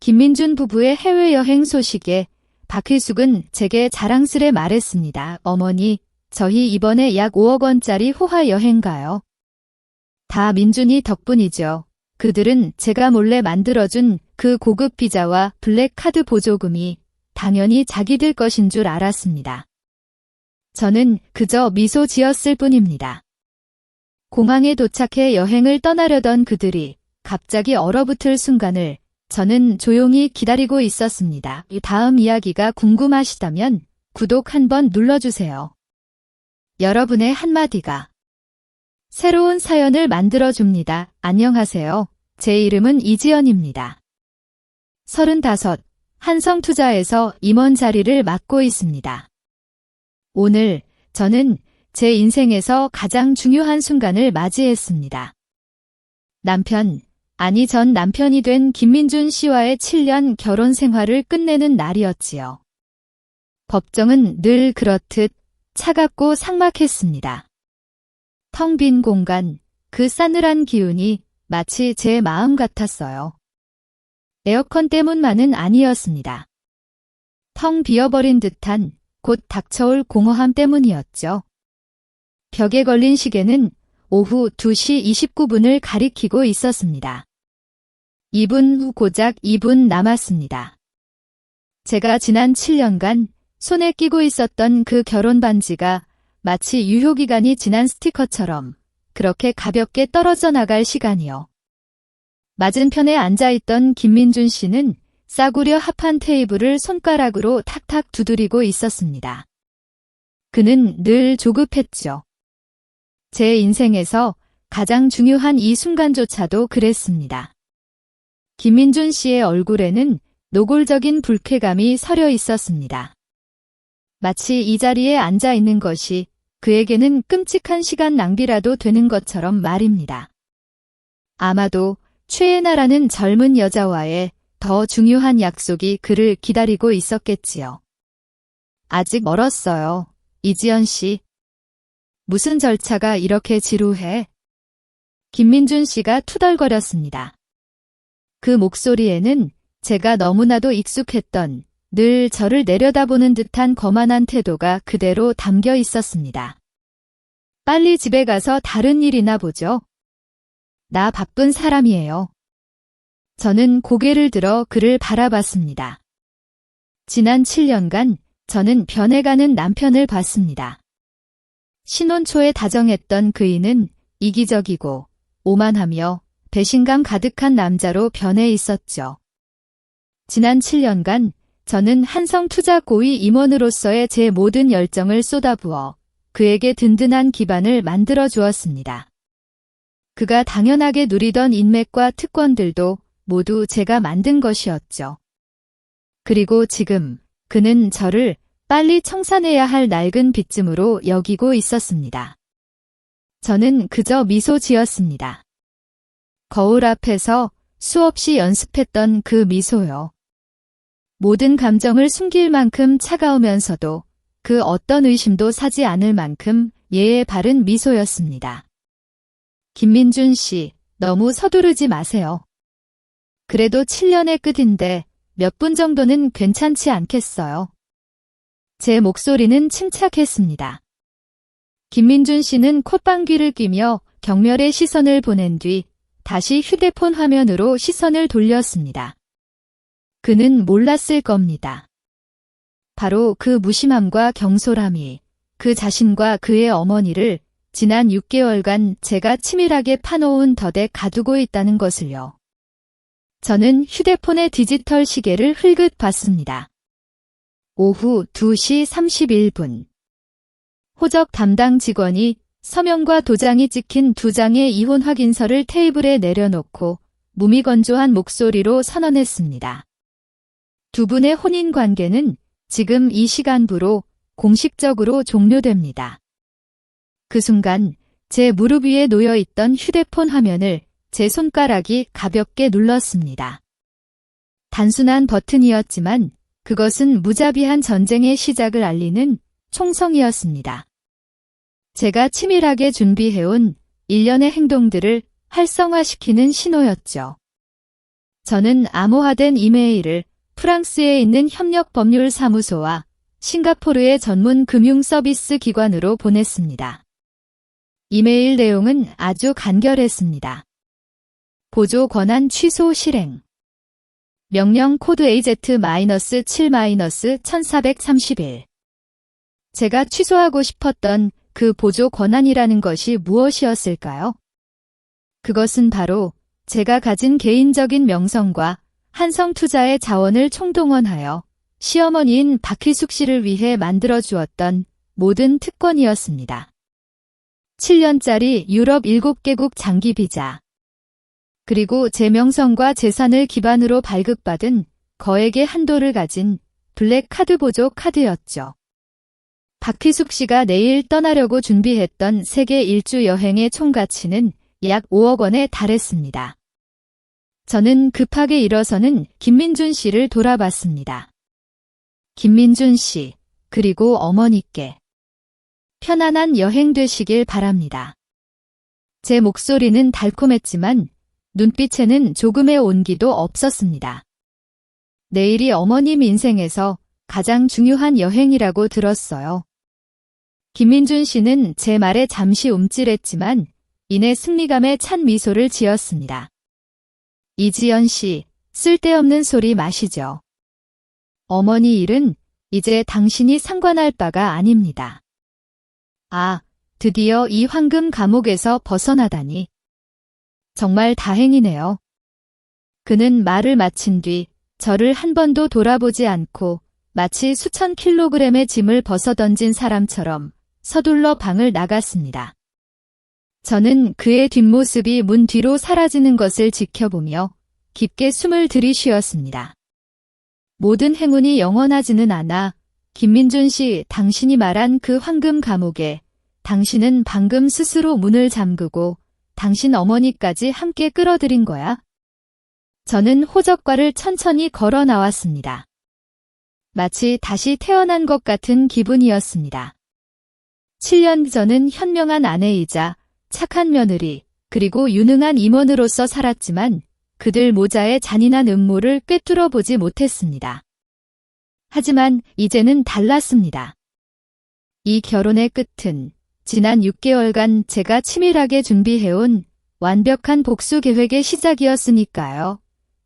김민준 부부의 해외여행 소식에 박희숙은 제게 자랑스레 말했습니다. 어머니, 저희 이번에 약 5억 원짜리 호화 여행 가요. 다 민준이 덕분이죠. 그들은 제가 몰래 만들어준 그 고급 비자와 블랙카드 보조금이 당연히 자기들 것인 줄 알았습니다. 저는 그저 미소 지었을 뿐입니다. 공항에 도착해 여행을 떠나려던 그들이 갑자기 얼어붙을 순간을 저는 조용히 기다리고 있었습니다. 다음 이야기가 궁금하시다면 구독 한번 눌러주세요. 여러분의 한마디가 새로운 사연을 만들어줍니다. 안녕하세요. 제 이름은 이지연입니다. 35, 한성투자에서 임원 자리를 맡고 있습니다. 오늘 저는 제 인생에서 가장 중요한 순간을 맞이했습니다. 전 남편이 된 김민준 씨와의 7년 결혼 생활을 끝내는 날이었지요. 법정은 늘 그렇듯 차갑고 삭막했습니다. 텅 빈 공간, 그 싸늘한 기운이 마치 제 마음 같았어요. 에어컨 때문만은 아니었습니다. 텅 비어버린 듯한 곧 닥쳐올 공허함 때문이었죠. 벽에 걸린 시계는 오후 2시 29분을 가리키고 있었습니다. 2분 후 고작 2분 남았습니다. 제가 지난 7년간 손에 끼고 있었던 그 결혼 반지가 마치 유효기간이 지난 스티커처럼 그렇게 가볍게 떨어져 나갈 시간이요. 맞은편에 앉아있던 김민준 씨는 싸구려 합판 테이블을 손가락으로 탁탁 두드리고 있었습니다. 그는 늘 조급했죠. 제 인생에서 가장 중요한 이 순간조차도 그랬습니다. 김민준 씨의 얼굴에는 노골적인 불쾌감이 서려 있었습니다. 마치 이 자리에 앉아 있는 것이 그에게는 끔찍한 시간 낭비라도 되는 것처럼 말입니다. 아마도 최애나라는 젊은 여자와의 더 중요한 약속이 그를 기다리고 있었겠지요. 아직 멀었어요. 이지연 씨. 무슨 절차가 이렇게 지루해? 김민준 씨가 투덜거렸습니다. 그 목소리에는 제가 너무나도 익숙했던 늘 저를 내려다보는 듯한 거만한 태도가 그대로 담겨 있었습니다. 빨리 집에 가서 다른 일이나 보죠. 나 바쁜 사람이에요. 저는 고개를 들어 그를 바라봤습니다. 지난 7년간 저는 변해가는 남편을 봤습니다. 신혼 초에 다정했던 그이는 이기적이고 오만하며 배신감 가득한 남자로 변해 있었죠. 지난 7년간 저는 한성투자 고위 임원으로서의 제 모든 열정을 쏟아부어 그에게 든든한 기반을 만들어 주었습니다. 그가 당연하게 누리던 인맥과 특권들도 모두 제가 만든 것이었죠. 그리고 지금 그는 저를 빨리 청산해야 할 낡은 빚짐으로 여기고 있었습니다. 저는 그저 미소 지었습니다. 거울 앞에서 수없이 연습했던 그 미소요. 모든 감정을 숨길 만큼 차가우면서도 그 어떤 의심도 사지 않을 만큼 예의 바른 미소였습니다. 김민준 씨, 너무 서두르지 마세요. 그래도 7년의 끝인데 몇 분 정도는 괜찮지 않겠어요? 제 목소리는 침착했습니다. 김민준 씨는 콧방귀를 뀌며 경멸의 시선을 보낸 뒤 다시 휴대폰 화면으로 시선을 돌렸습니다. 그는 몰랐을 겁니다. 바로 그 무심함과 경솔함이 그 자신과 그의 어머니를 지난 6개월간 제가 치밀하게 파놓은 덫에 가두고 있다는 것을요. 저는 휴대폰의 디지털 시계를 흘긋 봤습니다. 오후 2시 31분. 호적 담당 직원이 서명과 도장이 찍힌 2장의 이혼 확인서를 테이블에 내려놓고 무미건조한 목소리로 선언했습니다. 두 분의 혼인 관계는 지금 이 시간부로 공식적으로 종료됩니다. 그 순간 제 무릎 위에 놓여있던 휴대폰 화면을 제 손가락이 가볍게 눌렀습니다. 단순한 버튼이었지만 그것은 무자비한 전쟁의 시작을 알리는 총성이었습니다. 제가 치밀하게 준비해온 일련의 행동들을 활성화시키는 신호였죠. 저는 암호화된 이메일을 프랑스에 있는 협력법률사무소와 싱가포르의 전문 금융 서비스 기관으로 보냈습니다. 이메일 내용은 아주 간결했습니다. 보조 권한 취소 실행. 명령 코드 AZ-7-1431. 제가 취소하고 싶었던 그 보조 권한이라는 것이 무엇이었을까요? 그것은 바로 제가 가진 개인적인 명성과 한성투자의 자원을 총동원하여 시어머니인 박희숙 씨를 위해 만들어 주었던 모든 특권이었습니다. 7년짜리 유럽 7개국 장기 비자. 그리고 제 명성과 재산을 기반으로 발급받은 거액의 한도를 가진 블랙 카드 보조 카드였죠. 박희숙 씨가 내일 떠나려고 준비했던 세계 일주 여행의 총 가치는 약 5억 원에 달했습니다. 저는 급하게 일어서는 김민준 씨를 돌아봤습니다. 김민준 씨, 그리고 어머니께 편안한 여행 되시길 바랍니다. 제 목소리는 달콤했지만 눈빛에는 조금의 온기도 없었습니다. 내일이 어머님 인생에서 가장 중요한 여행이라고 들었어요. 김민준 씨는 제 말에 잠시 움찔했지만 이내 승리감에 찬 미소를 지었습니다. 이지연 씨, 쓸데없는 소리 마시죠. 어머니 일은 이제 당신이 상관할 바가 아닙니다. 아, 드디어 이 황금 감옥에서 벗어나다니. 정말 다행이네요. 그는 말을 마친 뒤 저를 한 번도 돌아보지 않고 마치 수천 킬로그램의 짐을 벗어던진 사람처럼 서둘러 방을 나갔습니다. 저는 그의 뒷모습이 문 뒤로 사라지는 것을 지켜보며 깊게 숨을 들이쉬었습니다. 모든 행운이 영원하지는 않아. 김민준 씨, 당신이 말한 그 황금 감옥에 당신은 방금 스스로 문을 잠그고 당신 어머니까지 함께 끌어들인 거야? 저는 호적과를 천천히 걸어 나왔습니다. 마치 다시 태어난 것 같은 기분이었습니다. 7년 전은 현명한 아내이자 착한 며느리, 그리고 유능한 임원으로서 살았지만 그들 모자의 잔인한 음모를 꿰뚫어 보지 못했습니다. 하지만 이제는 달랐습니다. 이 결혼의 끝은 지난 6개월간 제가 치밀하게 준비해온 완벽한 복수 계획의 시작이었으니까요.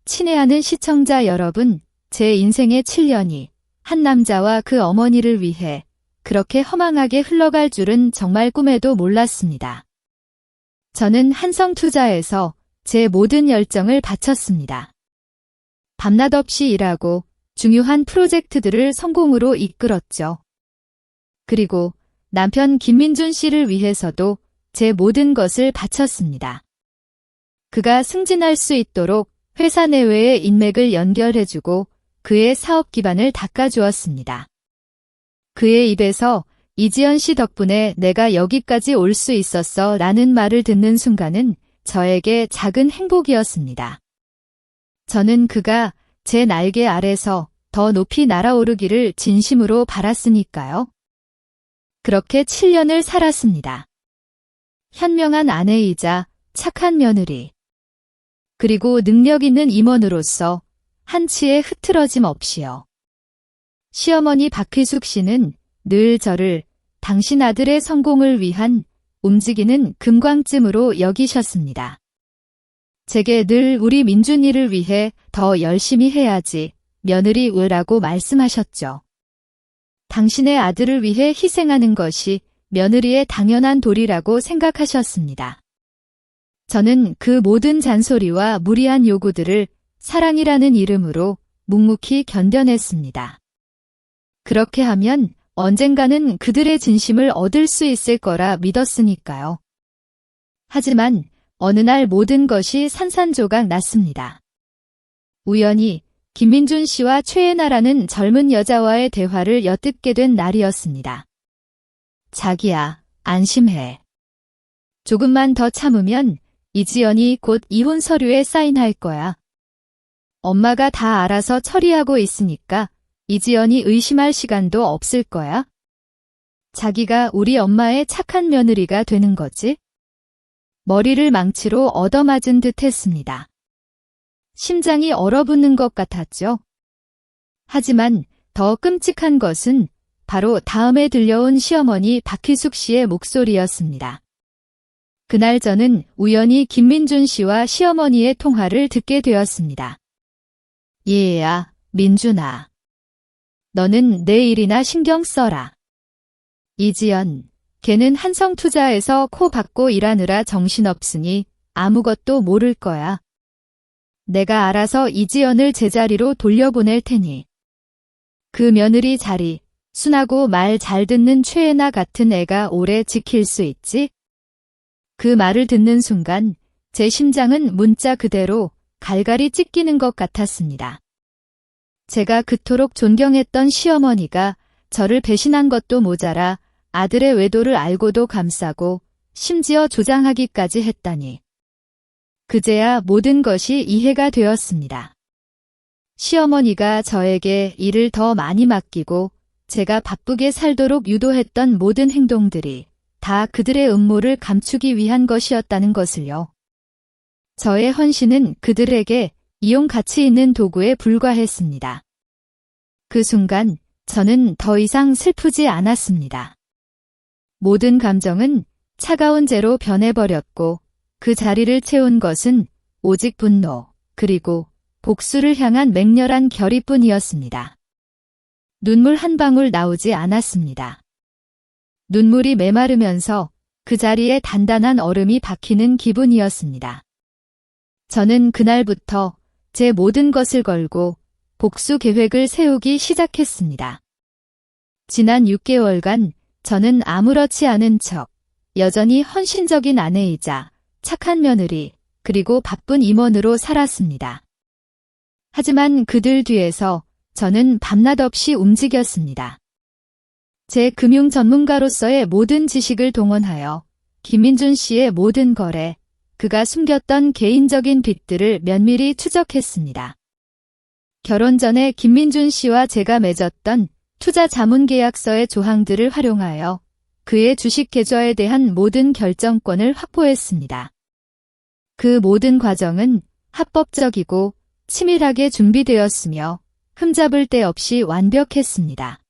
친애하는 시청자 여러분, 제 인생의 7년이 한 남자와 그 어머니를 위해 그렇게 허망하게 흘러갈 줄은 정말 꿈에도 몰랐습니다. 저는 한성투자에서 제 모든 열정을 바쳤습니다. 밤낮 없이 일하고 중요한 프로젝트들을 성공으로 이끌었죠. 그리고 남편 김민준 씨를 위해서도 제 모든 것을 바쳤습니다. 그가 승진할 수 있도록 회사 내외의 인맥을 연결해주고 그의 사업 기반을 닦아주었습니다. 그의 입에서 이지연 씨 덕분에 내가 여기까지 올 수 있었어 라는 말을 듣는 순간은 저에게 작은 행복이었습니다. 저는 그가 제 날개 아래서 더 높이 날아오르기를 진심으로 바랐으니까요. 그렇게 7년을 살았습니다. 현명한 아내이자 착한 며느리, 그리고 능력 있는 임원으로서 한치의 흐트러짐 없이요. 시어머니 박희숙 씨는 늘 저를 당신 아들의 성공을 위한 움직이는 금광쯤으로 여기셨습니다. 제게 늘 우리 민준이를 위해 더 열심히 해야지 며느리 으라고 말씀하셨죠. 당신의 아들을 위해 희생하는 것이 며느리의 당연한 도리라고 생각하셨습니다. 저는 그 모든 잔소리와 무리한 요구들을 사랑이라는 이름으로 묵묵히 견뎌냈습니다. 그렇게 하면 언젠가는 그들의 진심을 얻을 수 있을 거라 믿었으니까요. 하지만 어느 날 모든 것이 산산조각 났습니다. 우연히 김민준 씨와 최애나라는 젊은 여자와의 대화를 엿듣게 된 날이었습니다. 자기야, 안심해. 조금만 더 참으면 이지연이 곧 이혼 서류에 사인할 거야. 엄마가 다 알아서 처리하고 있으니까 이지연이 의심할 시간도 없을 거야. 자기가 우리 엄마의 착한 며느리가 되는 거지? 머리를 망치로 얻어맞은 듯 했습니다. 심장이 얼어붙는 것 같았죠. 하지만 더 끔찍한 것은 바로 다음에 들려온 시어머니 박희숙 씨의 목소리였습니다. 그날 저는 우연히 김민준 씨와 시어머니의 통화를 듣게 되었습니다. 얘야, 민준아. 너는 내 일이나 신경 써라. 이지연, 걔는 한성투자에서 코 박고 일하느라 정신없으니 아무것도 모를 거야. 내가 알아서 이지연을 제자리로 돌려보낼 테니. 그 며느리 자리, 순하고 말 잘 듣는 최애나 같은 애가 오래 지킬 수 있지? 그 말을 듣는 순간 제 심장은 문자 그대로 갈갈이 찢기는 것 같았습니다. 제가 그토록 존경했던 시어머니가 저를 배신한 것도 모자라 아들의 외도를 알고도 감싸고 심지어 조장하기까지 했다니. 그제야 모든 것이 이해가 되었습니다. 시어머니가 저에게 일을 더 많이 맡기고 제가 바쁘게 살도록 유도했던 모든 행동들이 다 그들의 음모를 감추기 위한 것이었다는 것을요. 저의 헌신은 그들에게 이용 가치 있는 도구에 불과했습니다. 그 순간 저는 더 이상 슬프지 않았습니다. 모든 감정은 차가운 재로 변해버렸고 그 자리를 채운 것은 오직 분노, 그리고 복수를 향한 맹렬한 결의뿐이었습니다. 눈물 한 방울 나오지 않았습니다. 눈물이 메마르면서 그 자리에 단단한 얼음이 박히는 기분이었습니다. 저는 그날부터 제 모든 것을 걸고 복수 계획을 세우기 시작했습니다. 지난 6개월간 저는 아무렇지 않은 척 여전히 헌신적인 아내이자 착한 며느리 그리고 바쁜 임원으로 살았습니다. 하지만 그들 뒤에서 저는 밤낮 없이 움직였습니다. 제 금융 전문가로서의 모든 지식을 동원하여 김민준 씨의 모든 거래, 그가 숨겼던 개인적인 빚들을 면밀히 추적했습니다. 결혼 전에 김민준 씨와 제가 맺었던 투자 자문 계약서의 조항들을 활용하여 그의 주식 계좌에 대한 모든 결정권을 확보했습니다. 그 모든 과정은 합법적이고 치밀하게 준비되었으며 흠잡을 데 없이 완벽했습니다.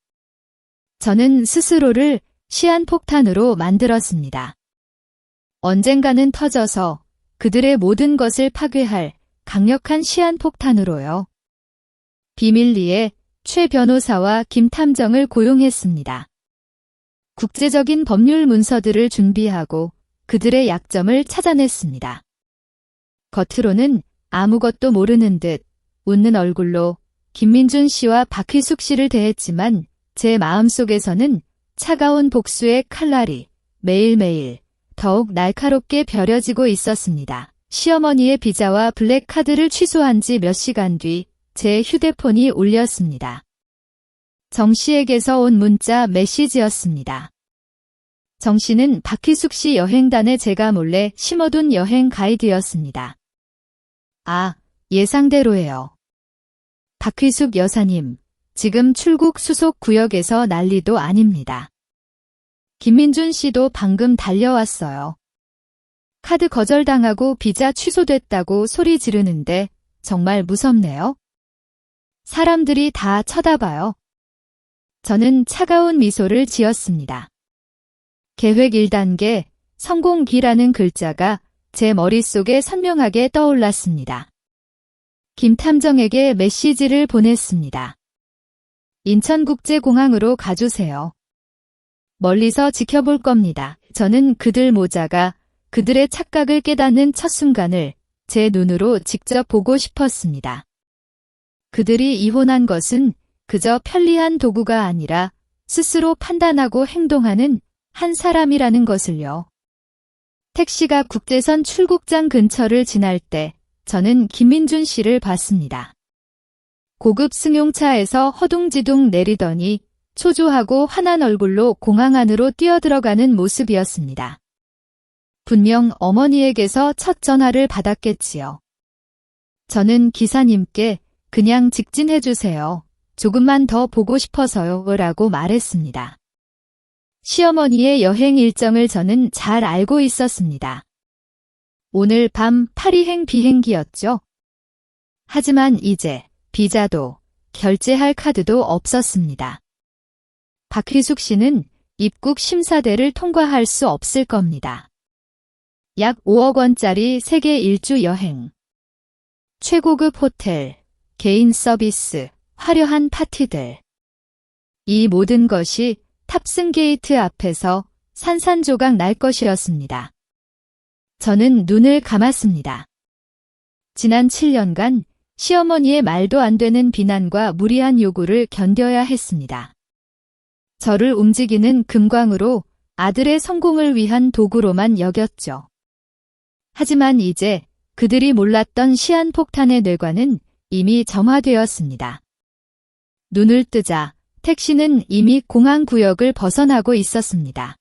저는 스스로를 시한폭탄으로 만들었습니다. 언젠가는 터져서 그들의 모든 것을 파괴할 강력한 시한폭탄으로요. 비밀리에 최 변호사와 김 탐정을 고용했습니다. 국제적인 법률 문서들을 준비하고 그들의 약점을 찾아냈습니다. 겉으로는 아무것도 모르는 듯 웃는 얼굴로 김민준 씨와 박희숙 씨를 대했지만 제 마음속에서는 차가운 복수의 칼날이 매일매일 더욱 날카롭게 벼려지고 있었습니다. 시어머니의 비자와 블랙카드를 취소한 지 몇 시간 뒤 제 휴대폰이 울렸습니다. 정 씨에게서 온 문자 메시지였습니다. 정 씨는 박희숙 씨 여행단에 제가 몰래 심어둔 여행 가이드였습니다. 아, 예상대로예요. 박희숙 여사님, 지금 출국 수속 구역에서 난리도 아닙니다. 김민준 씨도 방금 달려왔어요. 카드 거절당하고 비자 취소됐다고 소리 지르는데 정말 무섭네요. 사람들이 다 쳐다봐요. 저는 차가운 미소를 지었습니다. 계획 1단계, 성공기라는 글자가 제 머릿속에 선명하게 떠올랐습니다. 김 탐정에게 메시지를 보냈습니다. 인천국제공항으로 가주세요. 멀리서 지켜볼 겁니다. 저는 그들 모자가 그들의 착각을 깨닫는 첫 순간을 제 눈으로 직접 보고 싶었습니다. 그들이 이혼한 것은 그저 편리한 도구가 아니라 스스로 판단하고 행동하는 한 사람이라는 것을요. 택시가 국제선 출국장 근처를 지날 때 저는 김민준 씨를 봤습니다. 고급 승용차에서 허둥지둥 내리더니 초조하고 화난 얼굴로 공항 안으로 뛰어들어가는 모습이었습니다. 분명 어머니에게서 첫 전화를 받았겠지요. 저는 기사님께 그냥 직진해주세요. 조금만 더 보고 싶어서요. 라고 말했습니다. 시어머니의 여행 일정을 저는 잘 알고 있었습니다. 오늘 밤 파리행 비행기였죠. 하지만 이제 비자도 결제할 카드도 없었습니다. 박휘숙 씨는 입국 심사대를 통과할 수 없을 겁니다. 약 5억 원짜리 세계 일주 여행, 최고급 호텔, 개인 서비스, 화려한 파티들. 이 모든 것이 탑승 게이트 앞에서 산산조각 날 것이었습니다. 저는 눈을 감았습니다. 지난 7년간 시어머니의 말도 안 되는 비난과 무리한 요구를 견뎌야 했습니다. 저를 움직이는 금광으로 아들의 성공을 위한 도구로만 여겼죠. 하지만 이제 그들이 몰랐던 시한폭탄의 뇌관은 이미 점화되었습니다. 눈을 뜨자 택시는 이미 공항구역을 벗어나고 있었습니다.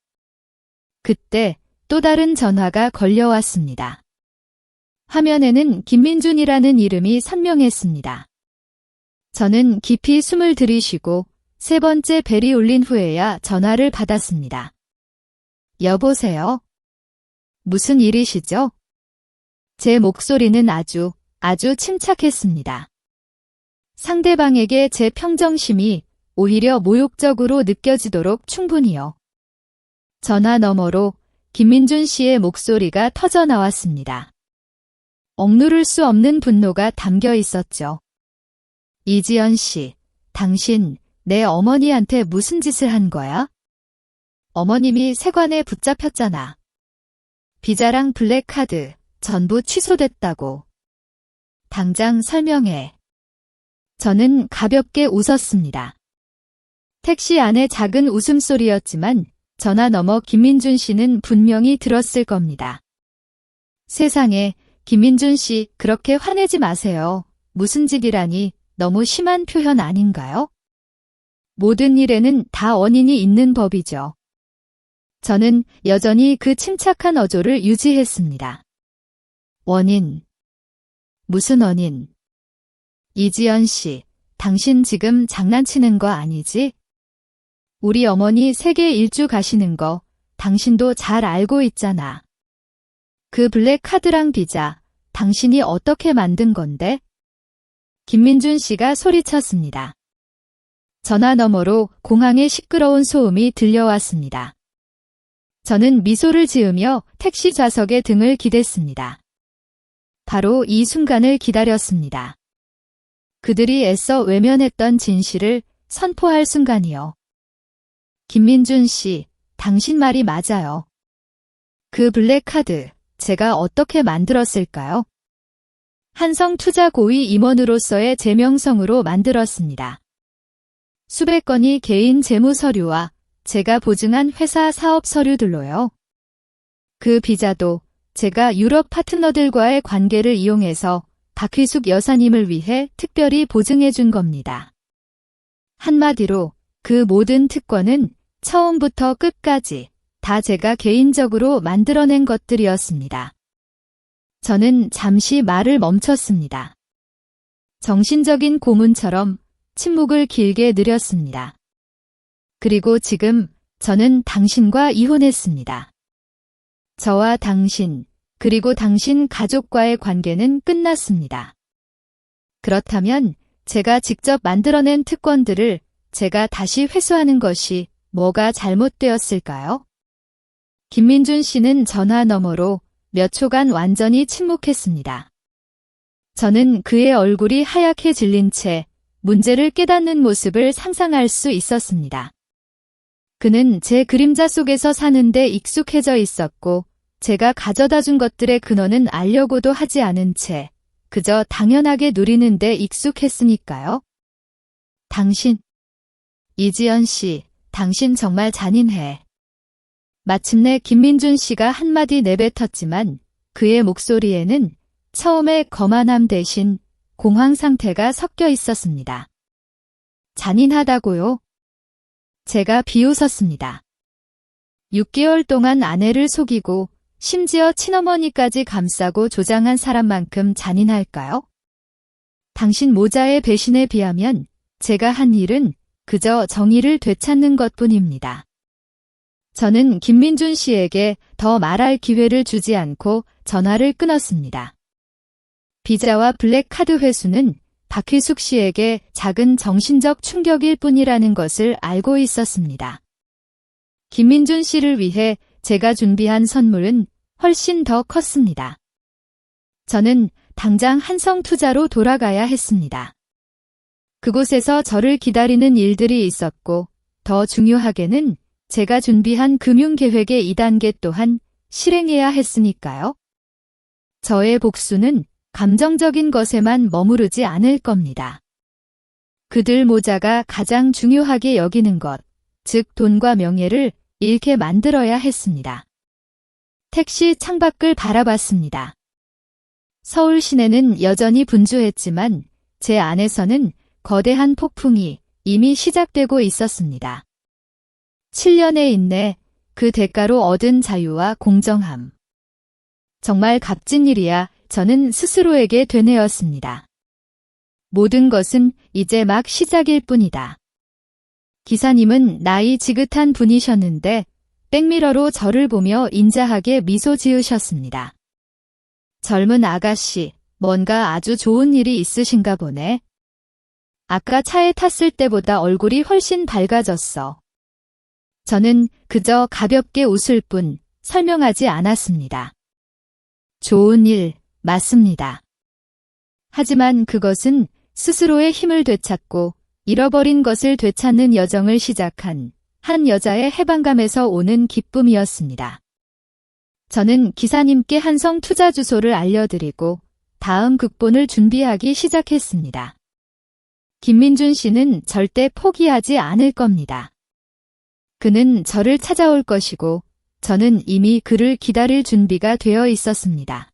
그때 또 다른 전화가 걸려왔습니다. 화면에는 김민준이라는 이름이 선명했습니다. 저는 깊이 숨을 들이쉬고 세 번째 벨이 울린 후에야 전화를 받았습니다. 여보세요? 무슨 일이시죠? 제 목소리는 아주 침착했습니다. 상대방에게 제 평정심이 오히려 모욕적으로 느껴지도록 충분히요. 전화 너머로 김민준 씨의 목소리가 터져 나왔습니다. 억누를 수 없는 분노가 담겨 있었죠. 이지연 씨, 당신 내 어머니한테 무슨 짓을 한 거야? 어머님이 세관에 붙잡혔잖아. 비자랑 블랙카드 전부 취소됐다고. 당장 설명해. 저는 가볍게 웃었습니다. 택시 안의 작은 웃음소리였지만 전화 너머 김민준 씨는 분명히 들었을 겁니다. 세상에, 김민준 씨 그렇게 화내지 마세요. 무슨 집이라니 너무 심한 표현 아닌가요? 모든 일에는 다 원인이 있는 법이죠. 저는 여전히 그 침착한 어조를 유지했습니다. 원인. 무슨 원인? 이지연 씨, 당신 지금 장난치는 거 아니지? 우리 어머니 세계 일주 가시는 거 당신도 잘 알고 있잖아. 그 블랙카드랑 비자, 당신이 어떻게 만든 건데? 김민준 씨가 소리쳤습니다. 전화 너머로 공항의 시끄러운 소음이 들려왔습니다. 저는 미소를 지으며 택시 좌석에 등을 기댔습니다. 바로 이 순간을 기다렸습니다. 그들이 애써 외면했던 진실을 선포할 순간이요. 김민준 씨, 당신 말이 맞아요. 그 블랙카드, 제가 어떻게 만들었을까요? 한성투자 고위 임원으로서의 제명성으로 만들었습니다. 수백 건의 개인 재무 서류와 제가 보증한 회사 사업 서류들로요. 그 비자도 제가 유럽 파트너들과의 관계를 이용해서 박휘숙 여사님을 위해 특별히 보증해 준 겁니다. 한마디로 그 모든 특권은 처음부터 끝까지 다 제가 개인적으로 만들어낸 것들이었습니다. 저는 잠시 말을 멈췄습니다. 정신적인 고문처럼 침묵을 길게 느렸습니다. 그리고 지금 저는 당신과 이혼했습니다. 저와 당신, 그리고 당신 가족과의 관계는 끝났습니다. 그렇다면 제가 직접 만들어낸 특권들을 제가 다시 회수하는 것이 뭐가 잘못되었을까요? 김민준 씨는 전화 너머로 몇 초간 완전히 침묵했습니다. 저는 그의 얼굴이 하얗게 질린 채 문제를 깨닫는 모습을 상상할 수 있었습니다. 그는 제 그림자 속에서 사는데 익숙해져 있었고 제가 가져다 준 것들의 근원은 알려고도 하지 않은 채 그저 당연하게 누리는 데 익숙했으니까요. 당신, 이지연 씨, 당신 정말 잔인해. 마침내 김민준 씨가 한마디 내뱉었지만 그의 목소리에는 처음의 거만함 대신 공황 상태가 섞여 있었습니다. 잔인하다고요? 제가 비웃었습니다. 6개월 동안 아내를 속이고 심지어 친어머니까지 감싸고 조장한 사람만큼 잔인할까요? 당신 모자의 배신에 비하면 제가 한 일은 그저 정의를 되찾는 것뿐입니다. 저는 김민준 씨에게 더 말할 기회를 주지 않고 전화를 끊었습니다. 비자와 블랙카드 회수는 박희숙 씨에게 작은 정신적 충격일 뿐이라는 것을 알고 있었습니다. 김민준 씨를 위해 제가 준비한 선물은 훨씬 더 컸습니다. 저는 당장 한성투자로 돌아가야 했습니다. 그곳에서 저를 기다리는 일들이 있었고 더 중요하게는 제가 준비한 금융계획의 2단계 또한 실행해야 했으니까요. 저의 복수는 감정적인 것에만 머무르지 않을 겁니다. 그들 모자가 가장 중요하게 여기는 것, 즉 돈과 명예를 잃게 만들어야 했습니다. 택시 창밖을 바라봤습니다. 서울 시내는 여전히 분주했지만 제 안에서는 거대한 폭풍이 이미 시작되고 있었습니다. 7년의 인내, 그 대가로 얻은 자유와 공정함. 정말 값진 일이야 저는 스스로에게 되뇌었습니다. 모든 것은 이제 막 시작일 뿐이다. 기사님은 나이 지긋한 분이셨는데 백미러로 저를 보며 인자하게 미소 지으셨습니다. 젊은 아가씨, 뭔가 아주 좋은 일이 있으신가 보네. 아까 차에 탔을 때보다 얼굴이 훨씬 밝아졌어. 저는 그저 가볍게 웃을 뿐 설명하지 않았습니다. 좋은 일, 맞습니다. 하지만 그것은 스스로의 힘을 되찾고 잃어버린 것을 되찾는 여정을 시작한 한 여자의 해방감에서 오는 기쁨이었습니다. 저는 기사님께 한성 투자 주소를 알려드리고 다음 극본을 준비하기 시작했습니다. 김민준 씨는 절대 포기하지 않을 겁니다. 그는 저를 찾아올 것이고 저는 이미 그를 기다릴 준비가 되어 있었습니다.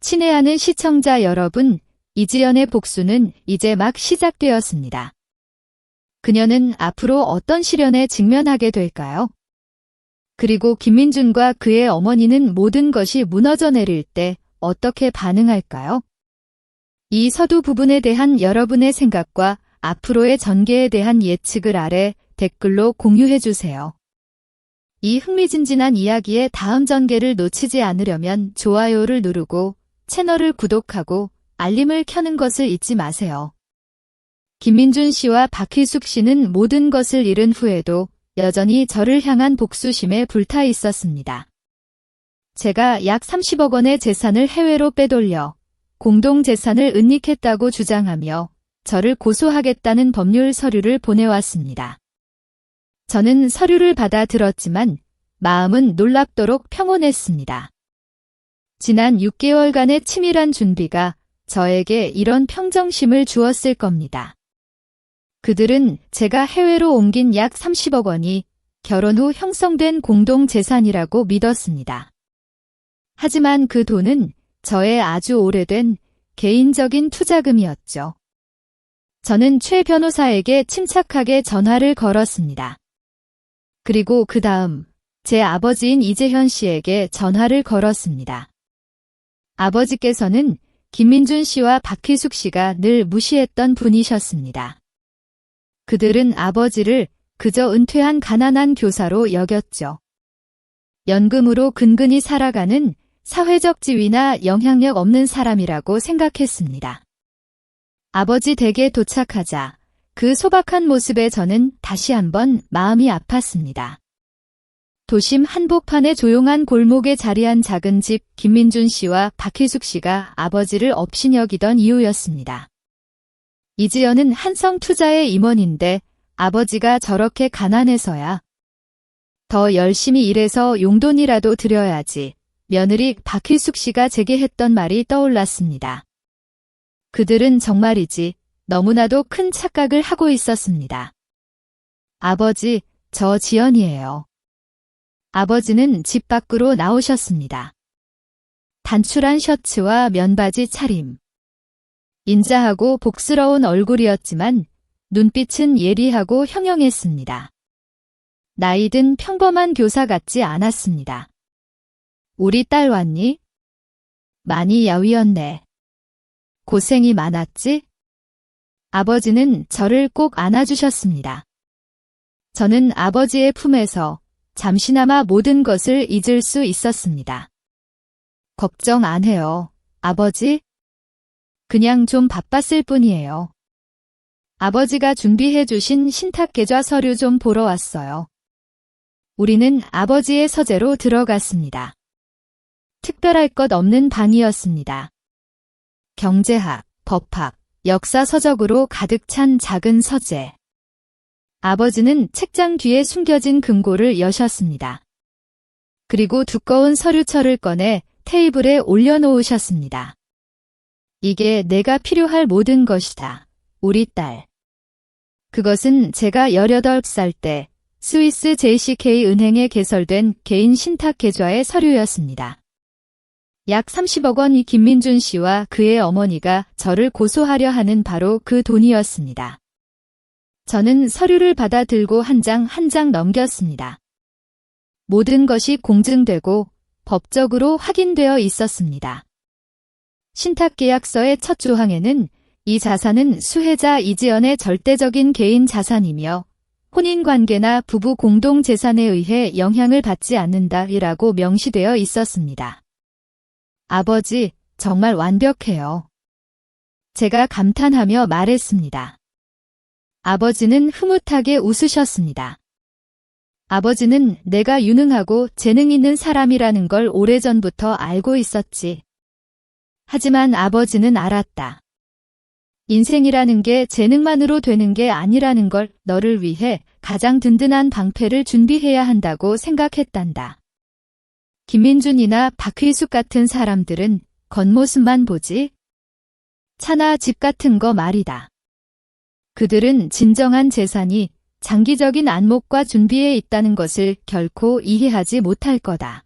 친애하는 시청자 여러분, 이지연의 복수는 이제 막 시작되었습니다. 그녀는 앞으로 어떤 시련에 직면하게 될까요? 그리고 김민준과 그의 어머니는 모든 것이 무너져 내릴 때 어떻게 반응할까요? 이 서두 부분에 대한 여러분의 생각과 앞으로의 전개에 대한 예측을 아래 댓글로 공유해주세요. 이 흥미진진한 이야기의 다음 전개를 놓치지 않으려면 좋아요를 누르고 채널을 구독하고 알림을 켜는 것을 잊지 마세요. 김민준 씨와 박희숙 씨는 모든 것을 잃은 후에도 여전히 저를 향한 복수심에 불타 있었습니다. 제가 약 30억 원의 재산을 해외로 빼돌려 공동재산을 은닉했다고 주장하며 저를 고소하겠다는 법률 서류를 보내왔습니다. 저는 서류를 받아들었지만 마음은 놀랍도록 평온했습니다. 지난 6개월간의 치밀한 준비가 저에게 이런 평정심을 주었을 겁니다. 그들은 제가 해외로 옮긴 약 30억 원이 결혼 후 형성된 공동재산이라고 믿었습니다. 하지만 그 돈은 저의 아주 오래된 개인적인 투자금이었죠. 저는 최 변호사에게 침착하게 전화를 걸었습니다. 그리고 그 다음 제 아버지인 이재현 씨에게 전화를 걸었습니다. 아버지께서는 김민준 씨와 박희숙 씨가 늘 무시했던 분이셨습니다. 그들은 아버지를 그저 은퇴한 가난한 교사로 여겼죠. 연금으로 근근히 살아가는 사회적 지위나 영향력 없는 사람이라고 생각했습니다. 아버지 댁에 도착하자 그 소박한 모습에 저는 다시 한번 마음이 아팠습니다. 도심 한복판의 조용한 골목에 자리한 작은 집 김민준 씨와 박희숙 씨가 아버지를 업신여기던 이유였습니다. 이지연은 한성투자의 임원인데 아버지가 저렇게 가난해서야. 더 열심히 일해서 용돈이라도 드려야지. 며느리 박희숙 씨가 제게 했던 말이 떠올랐습니다. 그들은 정말이지 너무나도 큰 착각을 하고 있었습니다. 아버지, 저 지연이에요. 아버지는 집 밖으로 나오셨습니다. 단출한 셔츠와 면바지 차림. 인자하고 복스러운 얼굴이었지만 눈빛은 예리하고 형형했습니다. 나이든 평범한 교사 같지 않았습니다. 우리 딸 왔니? 많이 야위었네. 고생이 많았지? 아버지는 저를 꼭 안아주셨습니다. 저는 아버지의 품에서 잠시나마 모든 것을 잊을 수 있었습니다. 걱정 안 해요, 아버지. 그냥 좀 바빴을 뿐이에요. 아버지가 준비해 주신 신탁계좌 서류 좀 보러 왔어요. 우리는 아버지의 서재로 들어갔습니다. 특별할 것 없는 방이었습니다. 경제학, 법학, 역사 서적으로 가득 찬 작은 서재. 아버지는 책장 뒤에 숨겨진 금고를 여셨습니다. 그리고 두꺼운 서류철을 꺼내 테이블에 올려놓으셨습니다. 이게 내가 필요할 모든 것이다. 우리 딸. 그것은 제가 18살 때 스위스 JCK 은행에 개설된 개인 신탁 계좌의 서류였습니다. 약 30억 원이 김민준 씨와 그의 어머니가 저를 고소하려 하는 바로 그 돈이었습니다. 저는 서류를 받아 들고 한 장 한 장 넘겼습니다. 모든 것이 공증되고 법적으로 확인되어 있었습니다. 신탁계약서의 첫 조항에는 이 자산은 수혜자 이지연의 절대적인 개인 자산이며 혼인관계나 부부 공동재산에 의해 영향을 받지 않는다라고 명시되어 있었습니다. 아버지, 정말 완벽해요. 제가 감탄하며 말했습니다. 아버지는 흐뭇하게 웃으셨습니다. 아버지는 내가 유능하고 재능 있는 사람이라는 걸 오래전부터 알고 있었지. 하지만 아버지는 알았다. 인생이라는 게 재능만으로 되는 게 아니라는 걸 너를 위해 가장 든든한 방패를 준비해야 한다고 생각했단다. 김민준이나 박휘숙 같은 사람들은 겉모습만 보지? 차나 집 같은 거 말이다. 그들은 진정한 재산이 장기적인 안목과 준비에 있다는 것을 결코 이해하지 못할 거다.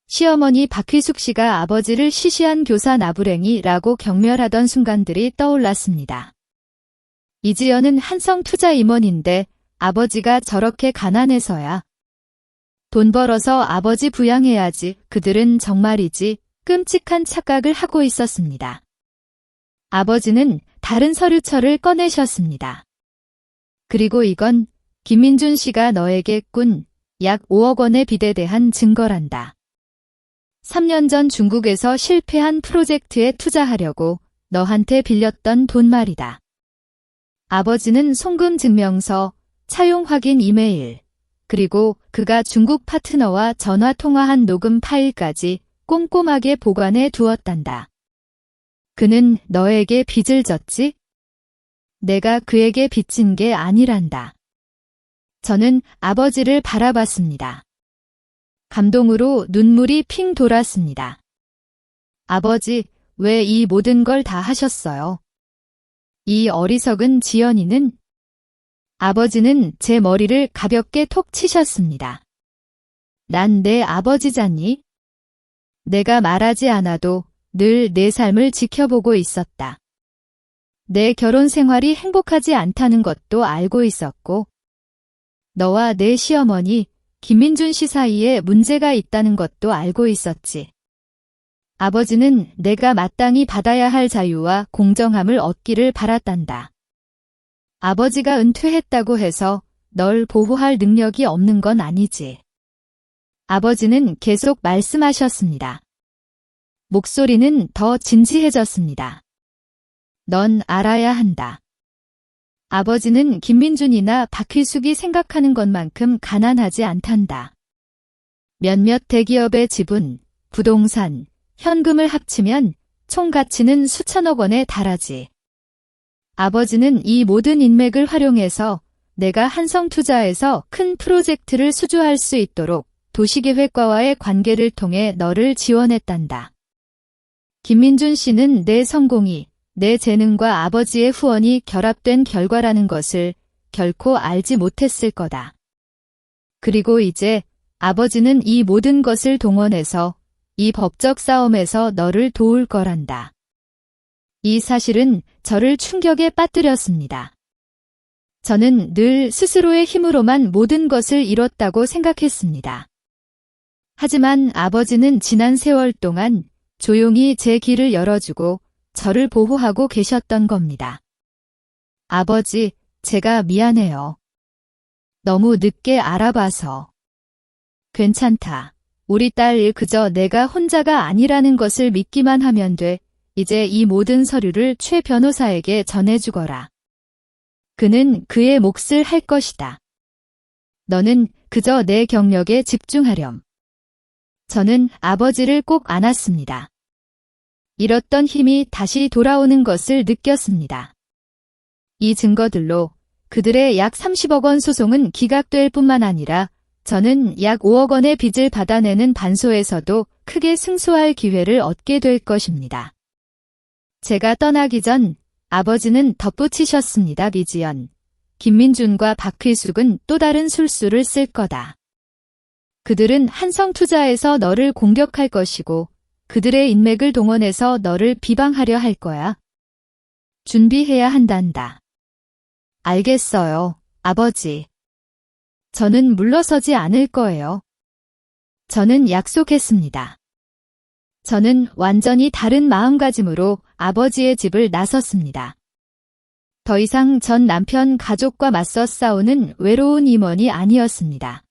시어머니 박휘숙 씨가 아버지를 시시한 교사 나부랭이라고 경멸하던 순간들이 떠올랐습니다. 이지연은 한성투자 임원인데 아버지가 저렇게 가난해서야. 돈 벌어서 아버지 부양해야지. 그들은 정말이지 끔찍한 착각을 하고 있었습니다. 아버지는 다른 서류철을 꺼내셨습니다. 그리고 이건 김민준 씨가 너에게 꾼 약 5억 원의 빚에 대한 증거란다. 3년 전 중국에서 실패한 프로젝트에 투자하려고 너한테 빌렸던 돈 말이다. 아버지는 송금 증명서, 차용 확인 이메일, 그리고 그가 중국 파트너와 전화 통화한 녹음 파일까지 꼼꼼하게 보관해 두었단다. 그는 너에게 빚을 졌지? 내가 그에게 빚진 게 아니란다. 저는 아버지를 바라봤습니다. 감동으로 눈물이 핑 돌았습니다. 아버지, 왜 이 모든 걸 다 하셨어요? 이 어리석은 지연이는? 아버지는 제 머리를 가볍게 톡 치셨습니다. 난 내 아버지잖니? 내가 말하지 않아도 늘 내 삶을 지켜보고 있었다. 내 결혼 생활이 행복하지 않다는 것도 알고 있었고, 너와 내 시어머니 김민준 씨 사이에 문제가 있다는 것도 알고 있었지. 아버지는 내가 마땅히 받아야 할 자유와 공정함을 얻기를 바랐단다. 아버지가 은퇴했다고 해서 널 보호할 능력이 없는 건 아니지. 아버지는 계속 말씀하셨습니다. 목소리는 더 진지해졌습니다. 넌 알아야 한다. 아버지는 김민준이나 박휘숙이 생각하는 것만큼 가난하지 않단다. 몇몇 대기업의 지분, 부동산, 현금을 합치면 총 가치는 수천억 원에 달하지. 아버지는 이 모든 인맥을 활용해서 내가 한성투자에서 큰 프로젝트를 수주할 수 있도록 도시계획과와의 관계를 통해 너를 지원했단다. 김민준 씨는 내 성공이 내 재능과 아버지의 후원이 결합된 결과라는 것을 결코 알지 못했을 거다. 그리고 이제 아버지는 이 모든 것을 동원해서 이 법적 싸움에서 너를 도울 거란다. 이 사실은 저를 충격에 빠뜨렸습니다. 저는 늘 스스로의 힘으로만 모든 것을 이뤘다고 생각했습니다. 하지만 아버지는 지난 세월 동안 조용히 제 길을 열어주고 저를 보호하고 계셨던 겁니다. 아버지, 제가 미안해요. 너무 늦게 알아봐서. 괜찮다. 우리 딸 그저 내가 혼자가 아니라는 것을 믿기만 하면 돼. 이제 이 모든 서류를 최 변호사에게 전해주거라. 그는 그의 몫을 할 것이다. 너는 그저 내 경력에 집중하렴. 저는 아버지를 꼭 안았습니다. 잃었던 힘이 다시 돌아오는 것을 느꼈습니다. 이 증거들로 그들의 약 30억 원 소송은 기각될 뿐만 아니라 저는 약 5억 원의 빚을 받아내는 반소에서도 크게 승소할 기회를 얻게 될 것입니다. 제가 떠나기 전 아버지는 덧붙이셨습니다. 미지연, 김민준과 박휘숙은 또 다른 술수를 쓸 거다. 그들은 한성투자에서 너를 공격할 것이고 그들의 인맥을 동원해서 너를 비방하려 할 거야. 준비해야 한단다. 알겠어요, 아버지. 저는 물러서지 않을 거예요. 저는 약속했습니다. 저는 완전히 다른 마음가짐으로 아버지의 집을 나섰습니다. 더 이상 전 남편 가족과 맞서 싸우는 외로운 임원이 아니었습니다.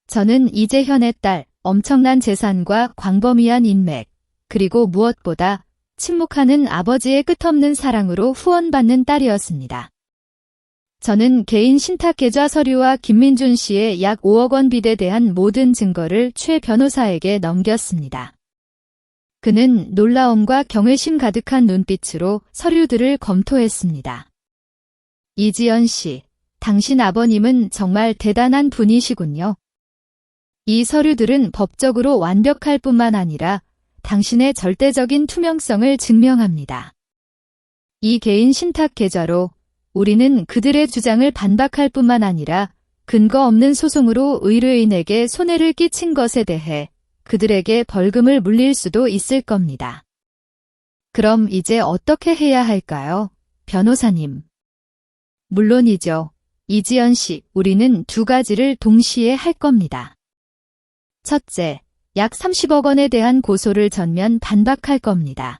저는 이재현의 딸, 엄청난 재산과 광범위한 인맥, 그리고 무엇보다 침묵하는 아버지의 끝없는 사랑으로 후원받는 딸이었습니다. 저는 개인 신탁계좌 서류와 김민준 씨의 약 5억 원 빚에 대한 모든 증거를 최 변호사에게 넘겼습니다. 그는 놀라움과 경외심 가득한 눈빛으로 서류들을 검토했습니다. 이지연 씨, 당신 아버님은 정말 대단한 분이시군요. 이 서류들은 법적으로 완벽할 뿐만 아니라 당신의 절대적인 투명성을 증명합니다. 이 개인 신탁 계좌로 우리는 그들의 주장을 반박할 뿐만 아니라 근거 없는 소송으로 의뢰인에게 손해를 끼친 것에 대해 그들에게 벌금을 물릴 수도 있을 겁니다. 그럼 이제 어떻게 해야 할까요, 변호사님? 물론이죠. 이지연 씨, 우리는 두 가지를 동시에 할 겁니다. 첫째, 약 30억 원에 대한 고소를 전면 반박할 겁니다.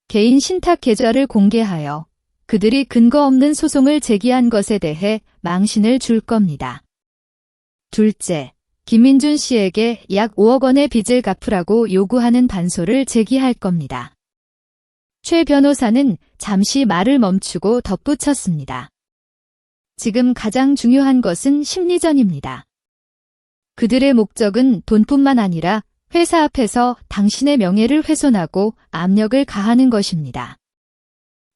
개인 신탁 계좌를 공개하여 그들이 근거 없는 소송을 제기한 것에 대해 망신을 줄 겁니다. 둘째, 김민준 씨에게 약 5억 원의 빚을 갚으라고 요구하는 반소를 제기할 겁니다. 최 변호사는 잠시 말을 멈추고 덧붙였습니다. 지금 가장 중요한 것은 심리전입니다. 그들의 목적은 돈뿐만 아니라 회사 앞에서 당신의 명예를 훼손하고 압력을 가하는 것입니다.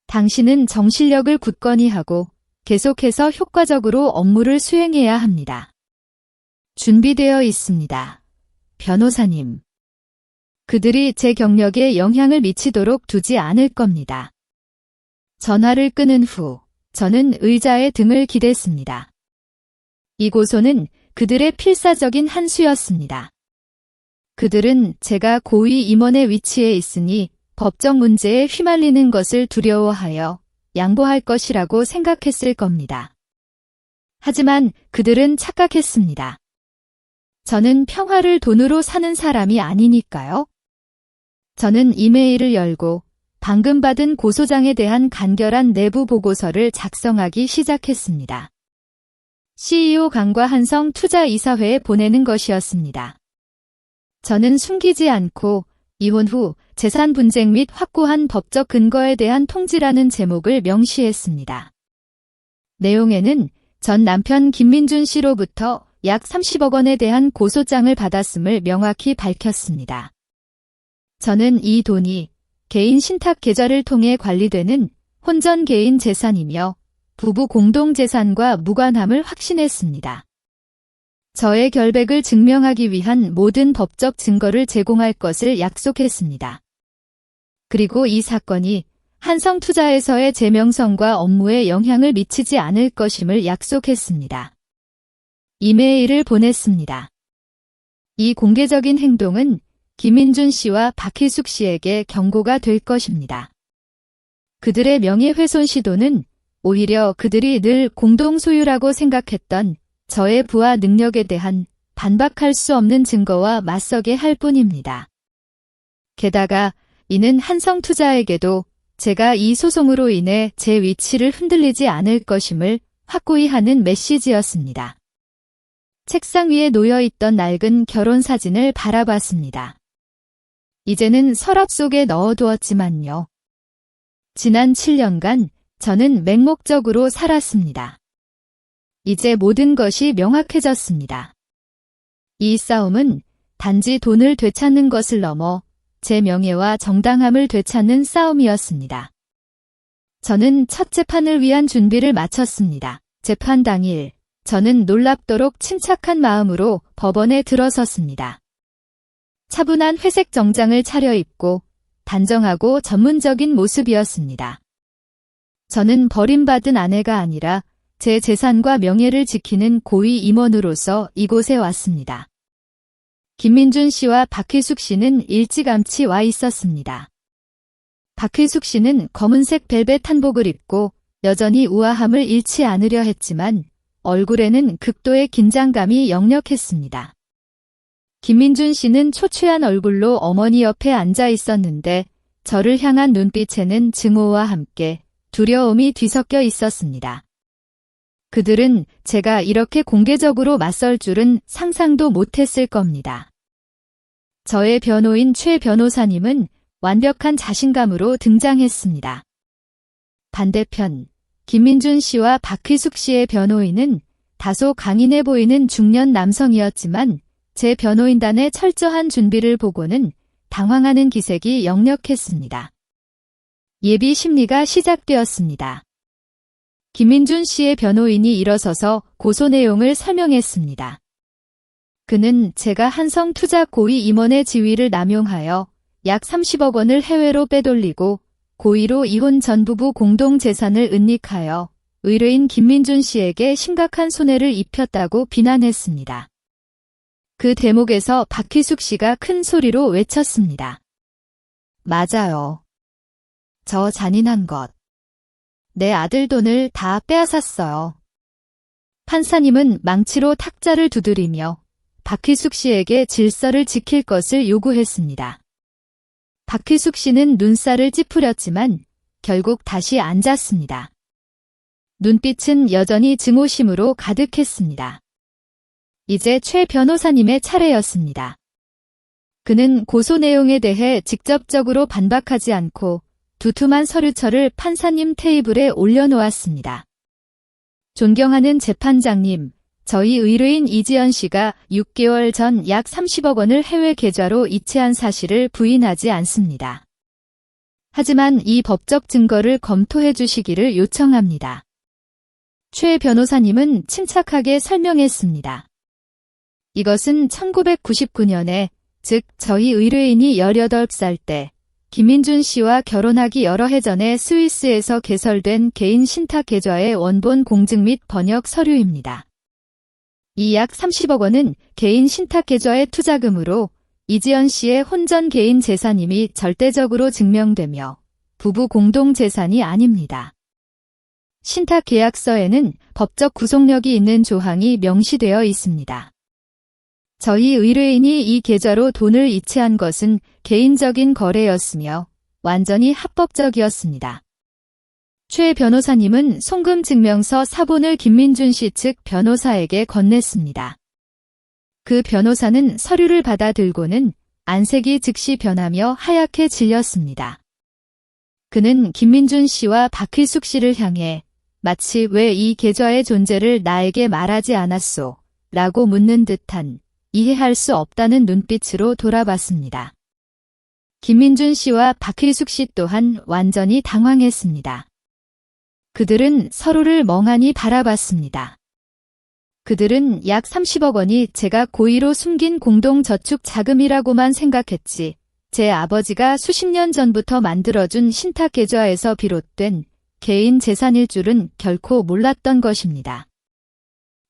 당신은 정신력을 굳건히 하고 계속해서 효과적으로 업무를 수행해야 합니다. 준비되어 있습니다, 변호사님. 그들이 제 경력에 영향을 미치도록 두지 않을 겁니다. 전화를 끊은 후 저는 의자에 등을 기댔습니다. 이 고소는 그들의 필사적인 한 수였습니다. 그들은 제가 고위 임원의 위치에 있으니 법적 문제에 휘말리는 것을 두려워하여 양보할 것이라고 생각했을 겁니다. 하지만 그들은 착각했습니다. 저는 평화를 돈으로 사는 사람이 아니니까요. 저는 이메일을 열고 방금 받은 고소장에 대한 간결한 내부 보고서를 작성하기 시작했습니다. CEO 강과 한성 투자이사회에 보내는 것이었습니다. 저는 숨기지 않고 이혼 후 재산 분쟁 및 확고한 법적 근거에 대한 통지라는 제목을 명시했습니다. 내용에는 전 남편 김민준 씨로부터 약 30억 원에 대한 고소장을 받았음을 명확히 밝혔습니다. 저는 이 돈이 개인 신탁 계좌를 통해 관리되는 혼전 개인 재산이며 부부 공동 재산과 무관함을 확신했습니다. 저의 결백을 증명하기 위한 모든 법적 증거를 제공할 것을 약속했습니다. 그리고 이 사건이 한성투자에서의 제 명성과 업무에 영향을 미치지 않을 것임을 약속했습니다. 이메일을 보냈습니다. 이 공개적인 행동은 김민준 씨와 박희숙 씨에게 경고가 될 것입니다. 그들의 명예훼손 시도는 오히려 그들이 늘 공동 소유라고 생각했던 저의 부하 능력에 대한 반박할 수 없는 증거와 맞서게 할 뿐입니다. 게다가 이는 한성투자에게도 제가 이 소송으로 인해 제 위치를 흔들리지 않을 것임을 확고히 하는 메시지였습니다. 책상 위에 놓여 있던 낡은 결혼 사진을 바라봤습니다. 이제는 서랍 속에 넣어두었지만요. 지난 7년간 저는 맹목적으로 살았습니다. 이제 모든 것이 명확해졌습니다. 이 싸움은 단지 돈을 되찾는 것을 넘어 제 명예와 정당함을 되찾는 싸움이었습니다. 저는 첫 재판을 위한 준비를 마쳤습니다. 재판 당일, 저는 놀랍도록 침착한 마음으로 법원에 들어섰습니다. 차분한 회색 정장을 차려입고 단정하고 전문적인 모습이었습니다. 저는 버림받은 아내가 아니라 제 재산과 명예를 지키는 고위 임원으로서 이곳에 왔습니다. 김민준 씨와 박희숙 씨는 일찌감치 와 있었습니다. 박희숙 씨는 검은색 벨벳 한복을 입고 여전히 우아함을 잃지 않으려 했지만 얼굴에는 극도의 긴장감이 역력했습니다. 김민준 씨는 초췌한 얼굴로 어머니 옆에 앉아 있었는데 저를 향한 눈빛에는 증오와 함께 두려움이 뒤섞여 있었습니다. 그들은 제가 이렇게 공개적으로 맞설 줄은 상상도 못했을 겁니다. 저의 변호인 최 변호사님은 완벽한 자신감으로 등장했습니다. 반대편 김민준 씨와 박희숙 씨의 변호인은 다소 강인해 보이는 중년 남성이었지만 제 변호인단의 철저한 준비를 보고는 당황하는 기색이 역력했습니다. 예비 심리가 시작되었습니다. 김민준 씨의 변호인이 일어서서 고소 내용을 설명했습니다. 그는 제가 한성투자 고위 임원의 지위를 남용하여 약 30억 원을 해외로 빼돌리고 고의로 이혼 전 부부 공동재산을 은닉하여 의뢰인 김민준 씨에게 심각한 손해를 입혔다고 비난했습니다. 그 대목에서 박희숙 씨가 큰 소리로 외쳤습니다. 맞아요. 저 잔인한 것. 내 아들 돈을 다 빼앗았어요. 판사님은 망치로 탁자를 두드리며 박희숙 씨에게 질서를 지킬 것을 요구했습니다. 박희숙 씨는 눈살을 찌푸렸지만 결국 다시 앉았습니다. 눈빛은 여전히 증오심으로 가득했습니다. 이제 최 변호사님의 차례였습니다. 그는 고소 내용에 대해 직접적으로 반박하지 않고 두툼한 서류철을 판사님 테이블에 올려놓았습니다. 존경하는 재판장님, 저희 의뢰인 이지연 씨가 6개월 전 약 30억 원을 해외 계좌로 이체한 사실을 부인하지 않습니다. 하지만 이 법적 증거를 검토해 주시기를 요청합니다. 최 변호사님은 침착하게 설명했습니다. 이것은 1999년에, 즉 저희 의뢰인이 18살 때 김민준 씨와 결혼하기 여러 해 전에 스위스에서 개설된 개인 신탁 계좌의 원본 공증 및 번역 서류입니다. 이 약 30억 원은 개인 신탁 계좌의 투자금으로 이지연 씨의 혼전 개인 재산임이 절대적으로 증명되며 부부 공동 재산이 아닙니다. 신탁 계약서에는 법적 구속력이 있는 조항이 명시되어 있습니다. 저희 의뢰인이 이 계좌로 돈을 이체한 것은 개인적인 거래였으며 완전히 합법적이었습니다. 최 변호사님은 송금증명서 사본을 김민준 씨 측 변호사에게 건넸습니다. 그 변호사는 서류를 받아들고는 안색이 즉시 변하며 하얗게 질렸습니다. 그는 김민준 씨와 박희숙 씨를 향해 마치 왜 이 계좌의 존재를 나에게 말하지 않았소? 라고 묻는 듯한 이해할 수 없다는 눈빛으로 돌아봤습니다. 김민준 씨와 박희숙 씨 또한 완전히 당황했습니다. 그들은 서로를 멍하니 바라봤습니다. 그들은 약 30억 원이 제가 고의로 숨긴 공동저축 자금이라고만 생각했지, 제 아버지가 수십 년 전부터 만들어준 신탁계좌에서 비롯된 개인 재산일 줄은 결코 몰랐던 것입니다.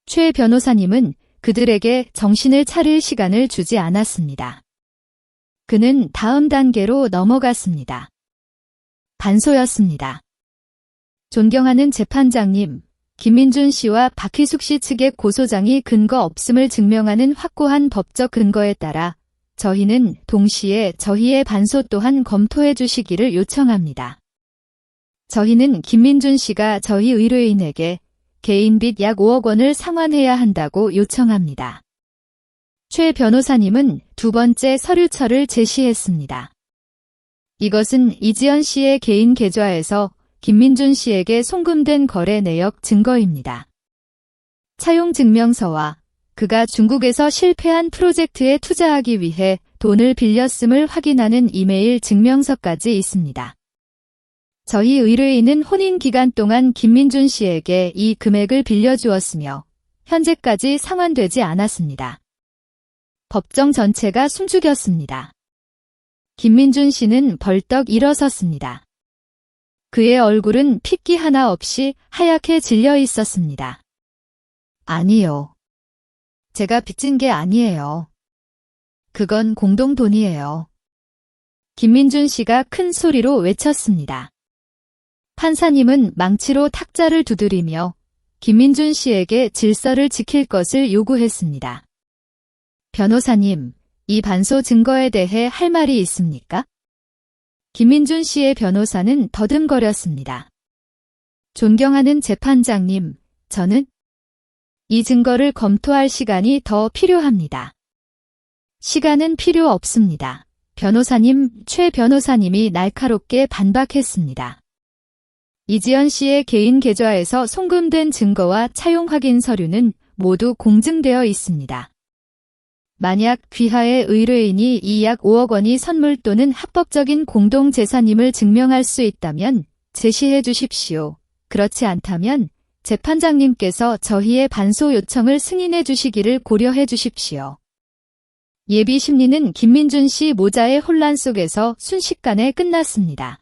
최 변호사님은 그들에게 정신을 차릴 시간을 주지 않았습니다. 그는 다음 단계로 넘어갔습니다. 반소였습니다. 존경하는 재판장님, 김민준 씨와 박희숙 씨 측의 고소장이 근거 없음을 증명하는 확고한 법적 근거에 따라 저희는 동시에 저희의 반소 또한 검토해 주시기를 요청합니다. 저희는 김민준 씨가 저희 의뢰인에게 개인 빚 약 5억 원을 상환해야 한다고 요청합니다. 최 변호사님은 두 번째 서류처를 제시했습니다. 이것은 이지연 씨의 개인 계좌에서 김민준 씨에게 송금된 거래 내역 증거입니다. 차용 증명서와 그가 중국에서 실패한 프로젝트에 투자하기 위해 돈을 빌렸음을 확인하는 이메일 증명서까지 있습니다. 저희 의뢰인은 혼인 기간 동안 김민준 씨에게 이 금액을 빌려주었으며 현재까지 상환되지 않았습니다. 법정 전체가 숨죽였습니다. 김민준 씨는 벌떡 일어섰습니다. 그의 얼굴은 핏기 하나 없이 하얗게 질려 있었습니다. 아니요. 제가 빚진 게 아니에요. 그건 공동 돈이에요. 김민준 씨가 큰 소리로 외쳤습니다. 판사님은 망치로 탁자를 두드리며 김민준 씨에게 질서를 지킬 것을 요구했습니다. 변호사님, 이 반소 증거에 대해 할 말이 있습니까? 김민준 씨의 변호사는 더듬거렸습니다. 존경하는 재판장님, 저는 이 증거를 검토할 시간이 더 필요합니다. 시간은 필요 없습니다. 변호사님, 최 변호사님이 날카롭게 반박했습니다. 이지연 씨의 개인 계좌에서 송금된 증거와 차용 확인 서류는 모두 공증되어 있습니다. 만약 귀하의 의뢰인이 이 약 5억 원이 선물 또는 합법적인 공동재산임을 증명할 수 있다면 제시해 주십시오. 그렇지 않다면 재판장님께서 저희의 반소 요청을 승인해 주시기를 고려해 주십시오. 예비 심리는 김민준 씨 모자의 혼란 속에서 순식간에 끝났습니다.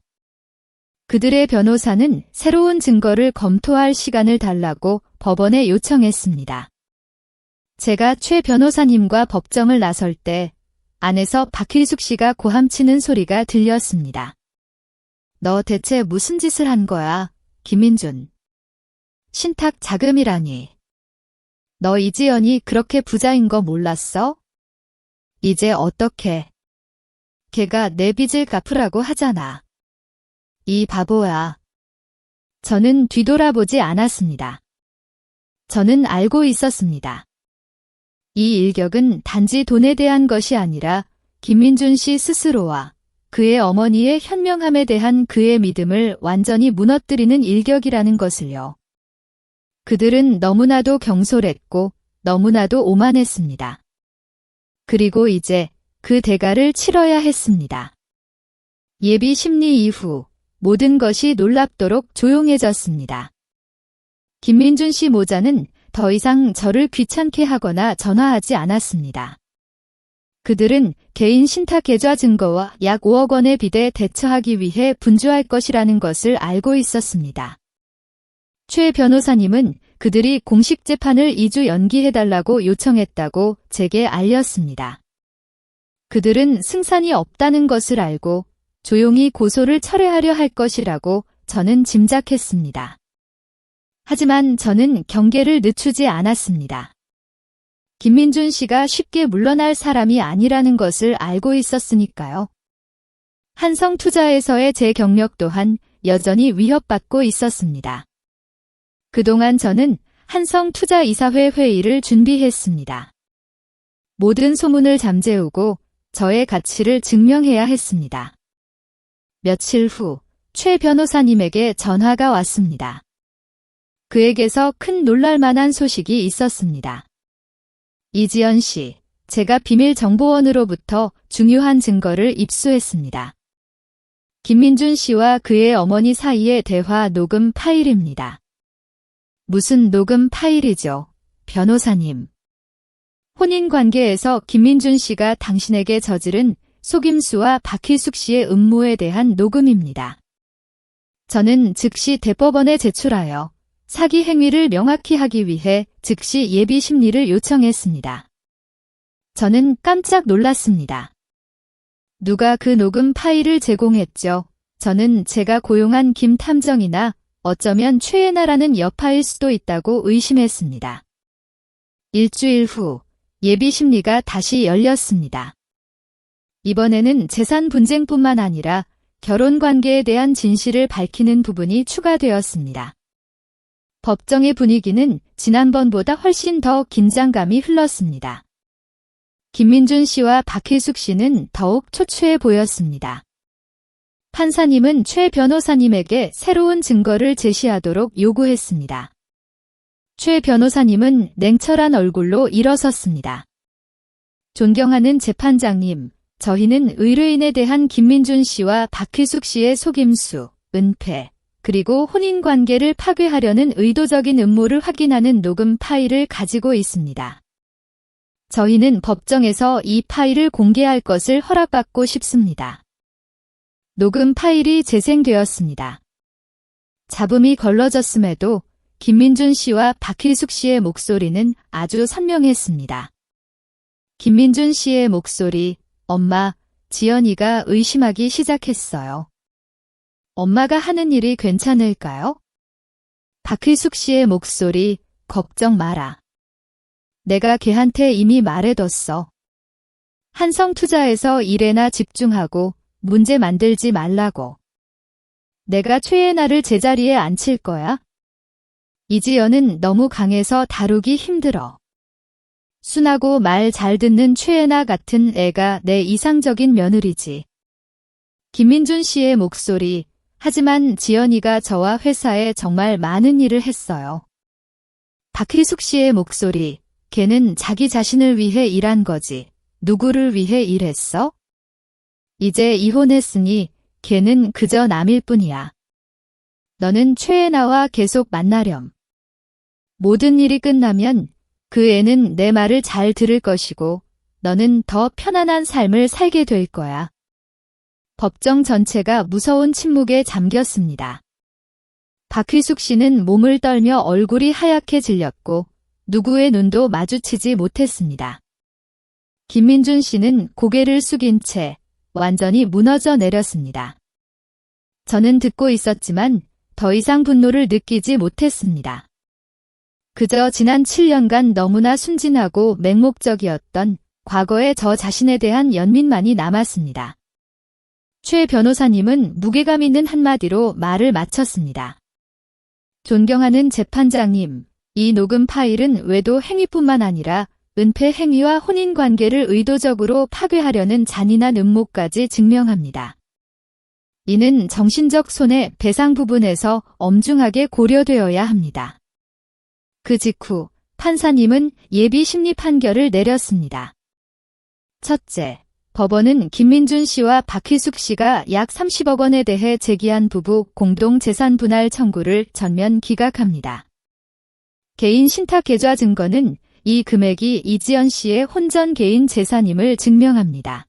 그들의 변호사는 새로운 증거를 검토할 시간을 달라고 법원에 요청했습니다. 제가 최 변호사님과 법정을 나설 때 안에서 박희숙 씨가 고함치는 소리가 들렸습니다. 너 대체 무슨 짓을 한 거야, 김민준? 신탁 자금이라니. 너 이지연이 그렇게 부자인 거 몰랐어? 이제 어떡해. 걔가 내 빚을 갚으라고 하잖아. 이 바보야. 저는 뒤돌아보지 않았습니다. 저는 알고 있었습니다. 이 일격은 단지 돈에 대한 것이 아니라 김민준 씨 스스로와 그의 어머니의 현명함에 대한 그의 믿음을 완전히 무너뜨리는 일격이라는 것을요. 그들은 너무나도 경솔했고 너무나도 오만했습니다. 그리고 이제 그 대가를 치러야 했습니다. 예비 심리 이후 모든 것이 놀랍도록 조용해졌습니다. 김민준 씨 모자는 더 이상 저를 귀찮게 하거나 전화하지 않았습니다. 그들은 개인 신탁 계좌 증거와 약 5억 원의 빚에 대처하기 위해 분주할 것이라는 것을 알고 있었습니다. 최 변호사님은 그들이 공식 재판을 2주 연기해달라고 요청했다고 제게 알렸습니다. 그들은 승산이 없다는 것을 알고 조용히 고소를 철회하려 할 것이라고 저는 짐작했습니다. 하지만 저는 경계를 늦추지 않았습니다. 김민준 씨가 쉽게 물러날 사람이 아니라는 것을 알고 있었으니까요. 한성투자에서의 제 경력 또한 여전히 위협받고 있었습니다. 그동안 저는 한성투자이사회 회의를 준비했습니다. 모든 소문을 잠재우고 저의 가치를 증명해야 했습니다. 며칠 후 최 변호사님에게 전화가 왔습니다. 그에게서 큰 놀랄만한 소식이 있었습니다. 이지연 씨, 제가 비밀정보원으로부터 중요한 증거를 입수했습니다. 김민준 씨와 그의 어머니 사이의 대화 녹음 파일입니다. 무슨 녹음 파일이죠, 변호사님? 혼인관계에서 김민준 씨가 당신에게 저지른 속임수와 박희숙 씨의 음모에 대한 녹음입니다. 저는 즉시 대법원에 제출하여 사기 행위를 명확히 하기 위해 즉시 예비 심리를 요청했습니다. 저는 깜짝 놀랐습니다. 누가 그 녹음 파일을 제공했죠? 저는 제가 고용한 김 탐정이나 어쩌면 최애나라는 여파일 수도 있다고 의심했습니다. 일주일 후 예비 심리가 다시 열렸습니다. 이번에는 재산 분쟁뿐만 아니라 결혼 관계에 대한 진실을 밝히는 부분이 추가되었습니다. 법정의 분위기는 지난번보다 훨씬 더 긴장감이 흘렀습니다. 김민준 씨와 박희숙 씨는 더욱 초췌해 보였습니다. 판사님은 최 변호사님에게 새로운 증거를 제시하도록 요구했습니다. 최 변호사님은 냉철한 얼굴로 일어섰습니다. 존경하는 재판장님, 저희는 의뢰인에 대한 김민준 씨와 박희숙 씨의 속임수, 은폐, 그리고 혼인관계를 파괴하려는 의도적인 음모를 확인하는 녹음 파일을 가지고 있습니다. 저희는 법정에서 이 파일을 공개할 것을 허락받고 싶습니다. 녹음 파일이 재생되었습니다. 잡음이 걸러졌음에도 김민준 씨와 박희숙 씨의 목소리는 아주 선명했습니다. 김민준 씨의 목소리, 엄마, 지연이가 의심하기 시작했어요. 엄마가 하는 일이 괜찮을까요? 박희숙 씨의 목소리, 걱정 마라. 내가 걔한테 이미 말해뒀어. 한성투자에서 일에나 집중하고 문제 만들지 말라고. 내가 최애나를 제자리에 앉힐 거야. 이지연은 너무 강해서 다루기 힘들어. 순하고 말 잘 듣는 최애나 같은 애가 내 이상적인 며느리지. 김민준 씨의 목소리, 하지만 지연이가 저와 회사에 정말 많은 일을 했어요. 박희숙 씨의 목소리, 걔는 자기 자신을 위해 일한 거지. 누구를 위해 일했어? 이제 이혼했으니 걔는 그저 남일 뿐이야. 너는 최애나와 계속 만나렴. 모든 일이 끝나면 그 애는 내 말을 잘 들을 것이고 너는 더 편안한 삶을 살게 될 거야. 법정 전체가 무서운 침묵에 잠겼습니다. 박희숙 씨는 몸을 떨며 얼굴이 하얗게 질렸고 누구의 눈도 마주치지 못했습니다. 김민준 씨는 고개를 숙인 채 완전히 무너져 내렸습니다. 저는 듣고 있었지만 더 이상 분노를 느끼지 못했습니다. 그저 지난 7년간 너무나 순진하고 맹목적이었던 과거의 저 자신에 대한 연민만이 남았습니다. 최 변호사님은 무게감 있는 한마디로 말을 마쳤습니다. 존경하는 재판장님, 이 녹음 파일은 외도 행위뿐만 아니라 은폐 행위와 혼인관계를 의도적으로 파괴하려는 잔인한 음모까지 증명합니다. 이는 정신적 손해 배상 부분에서 엄중하게 고려되어야 합니다. 그 직후 판사님은 예비 심리 판결을 내렸습니다. 첫째, 법원은 김민준 씨와 박희숙 씨가 약 30억 원에 대해 제기한 부부 공동재산 분할 청구를 전면 기각합니다. 개인 신탁 계좌 증거는 이 금액이 이지연 씨의 혼전 개인 재산임을 증명합니다.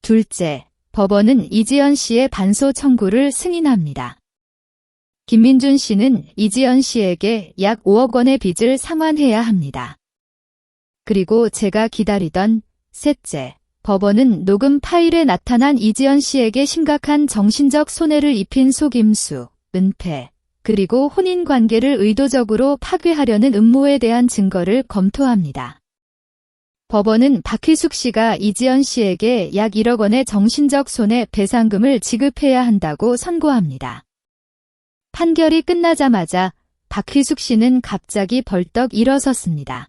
둘째, 법원은 이지연 씨의 반소 청구를 승인합니다. 김민준 씨는 이지연 씨에게 약 5억 원의 빚을 상환해야 합니다. 그리고 제가 기다리던 셋째, 법원은 녹음 파일에 나타난 이지연 씨에게 심각한 정신적 손해를 입힌 속임수, 은폐, 그리고 혼인관계를 의도적으로 파괴하려는 음모에 대한 증거를 검토합니다. 법원은 박희숙 씨가 이지연 씨에게 약 1억 원의 정신적 손해 배상금을 지급해야 한다고 선고합니다. 판결이 끝나자마자 박희숙 씨는 갑자기 벌떡 일어섰습니다.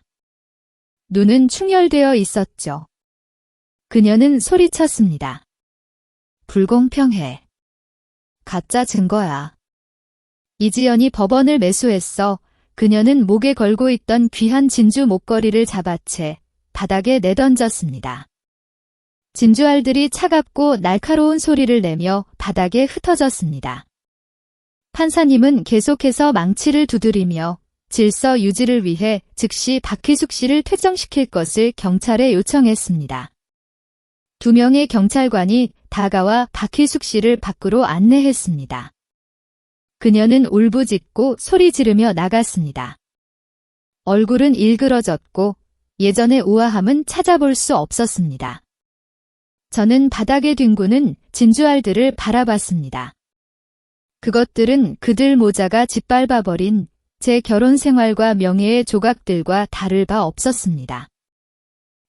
눈은 충혈되어 있었죠. 그녀는 소리쳤습니다. 불공평해. 가짜 증거야. 이지연이 법원을 매수했어. 그녀는 목에 걸고 있던 귀한 진주 목걸이를 잡아채 바닥에 내던졌습니다. 진주알들이 차갑고 날카로운 소리를 내며 바닥에 흩어졌습니다. 판사님은 계속해서 망치를 두드리며 질서 유지를 위해 즉시 박희숙 씨를 퇴정시킬 것을 경찰에 요청했습니다. 2명의 경찰관이 다가와 박희숙 씨를 밖으로 안내했습니다. 그녀는 울부짖고 소리 지르며 나갔습니다. 얼굴은 일그러졌고 예전의 우아함은 찾아볼 수 없었습니다. 저는 바닥에 뒹구는 진주알들을 바라봤습니다. 그것들은 그들 모자가 짓밟아버린 제 결혼 생활과 명예의 조각들과 다를 바 없었습니다.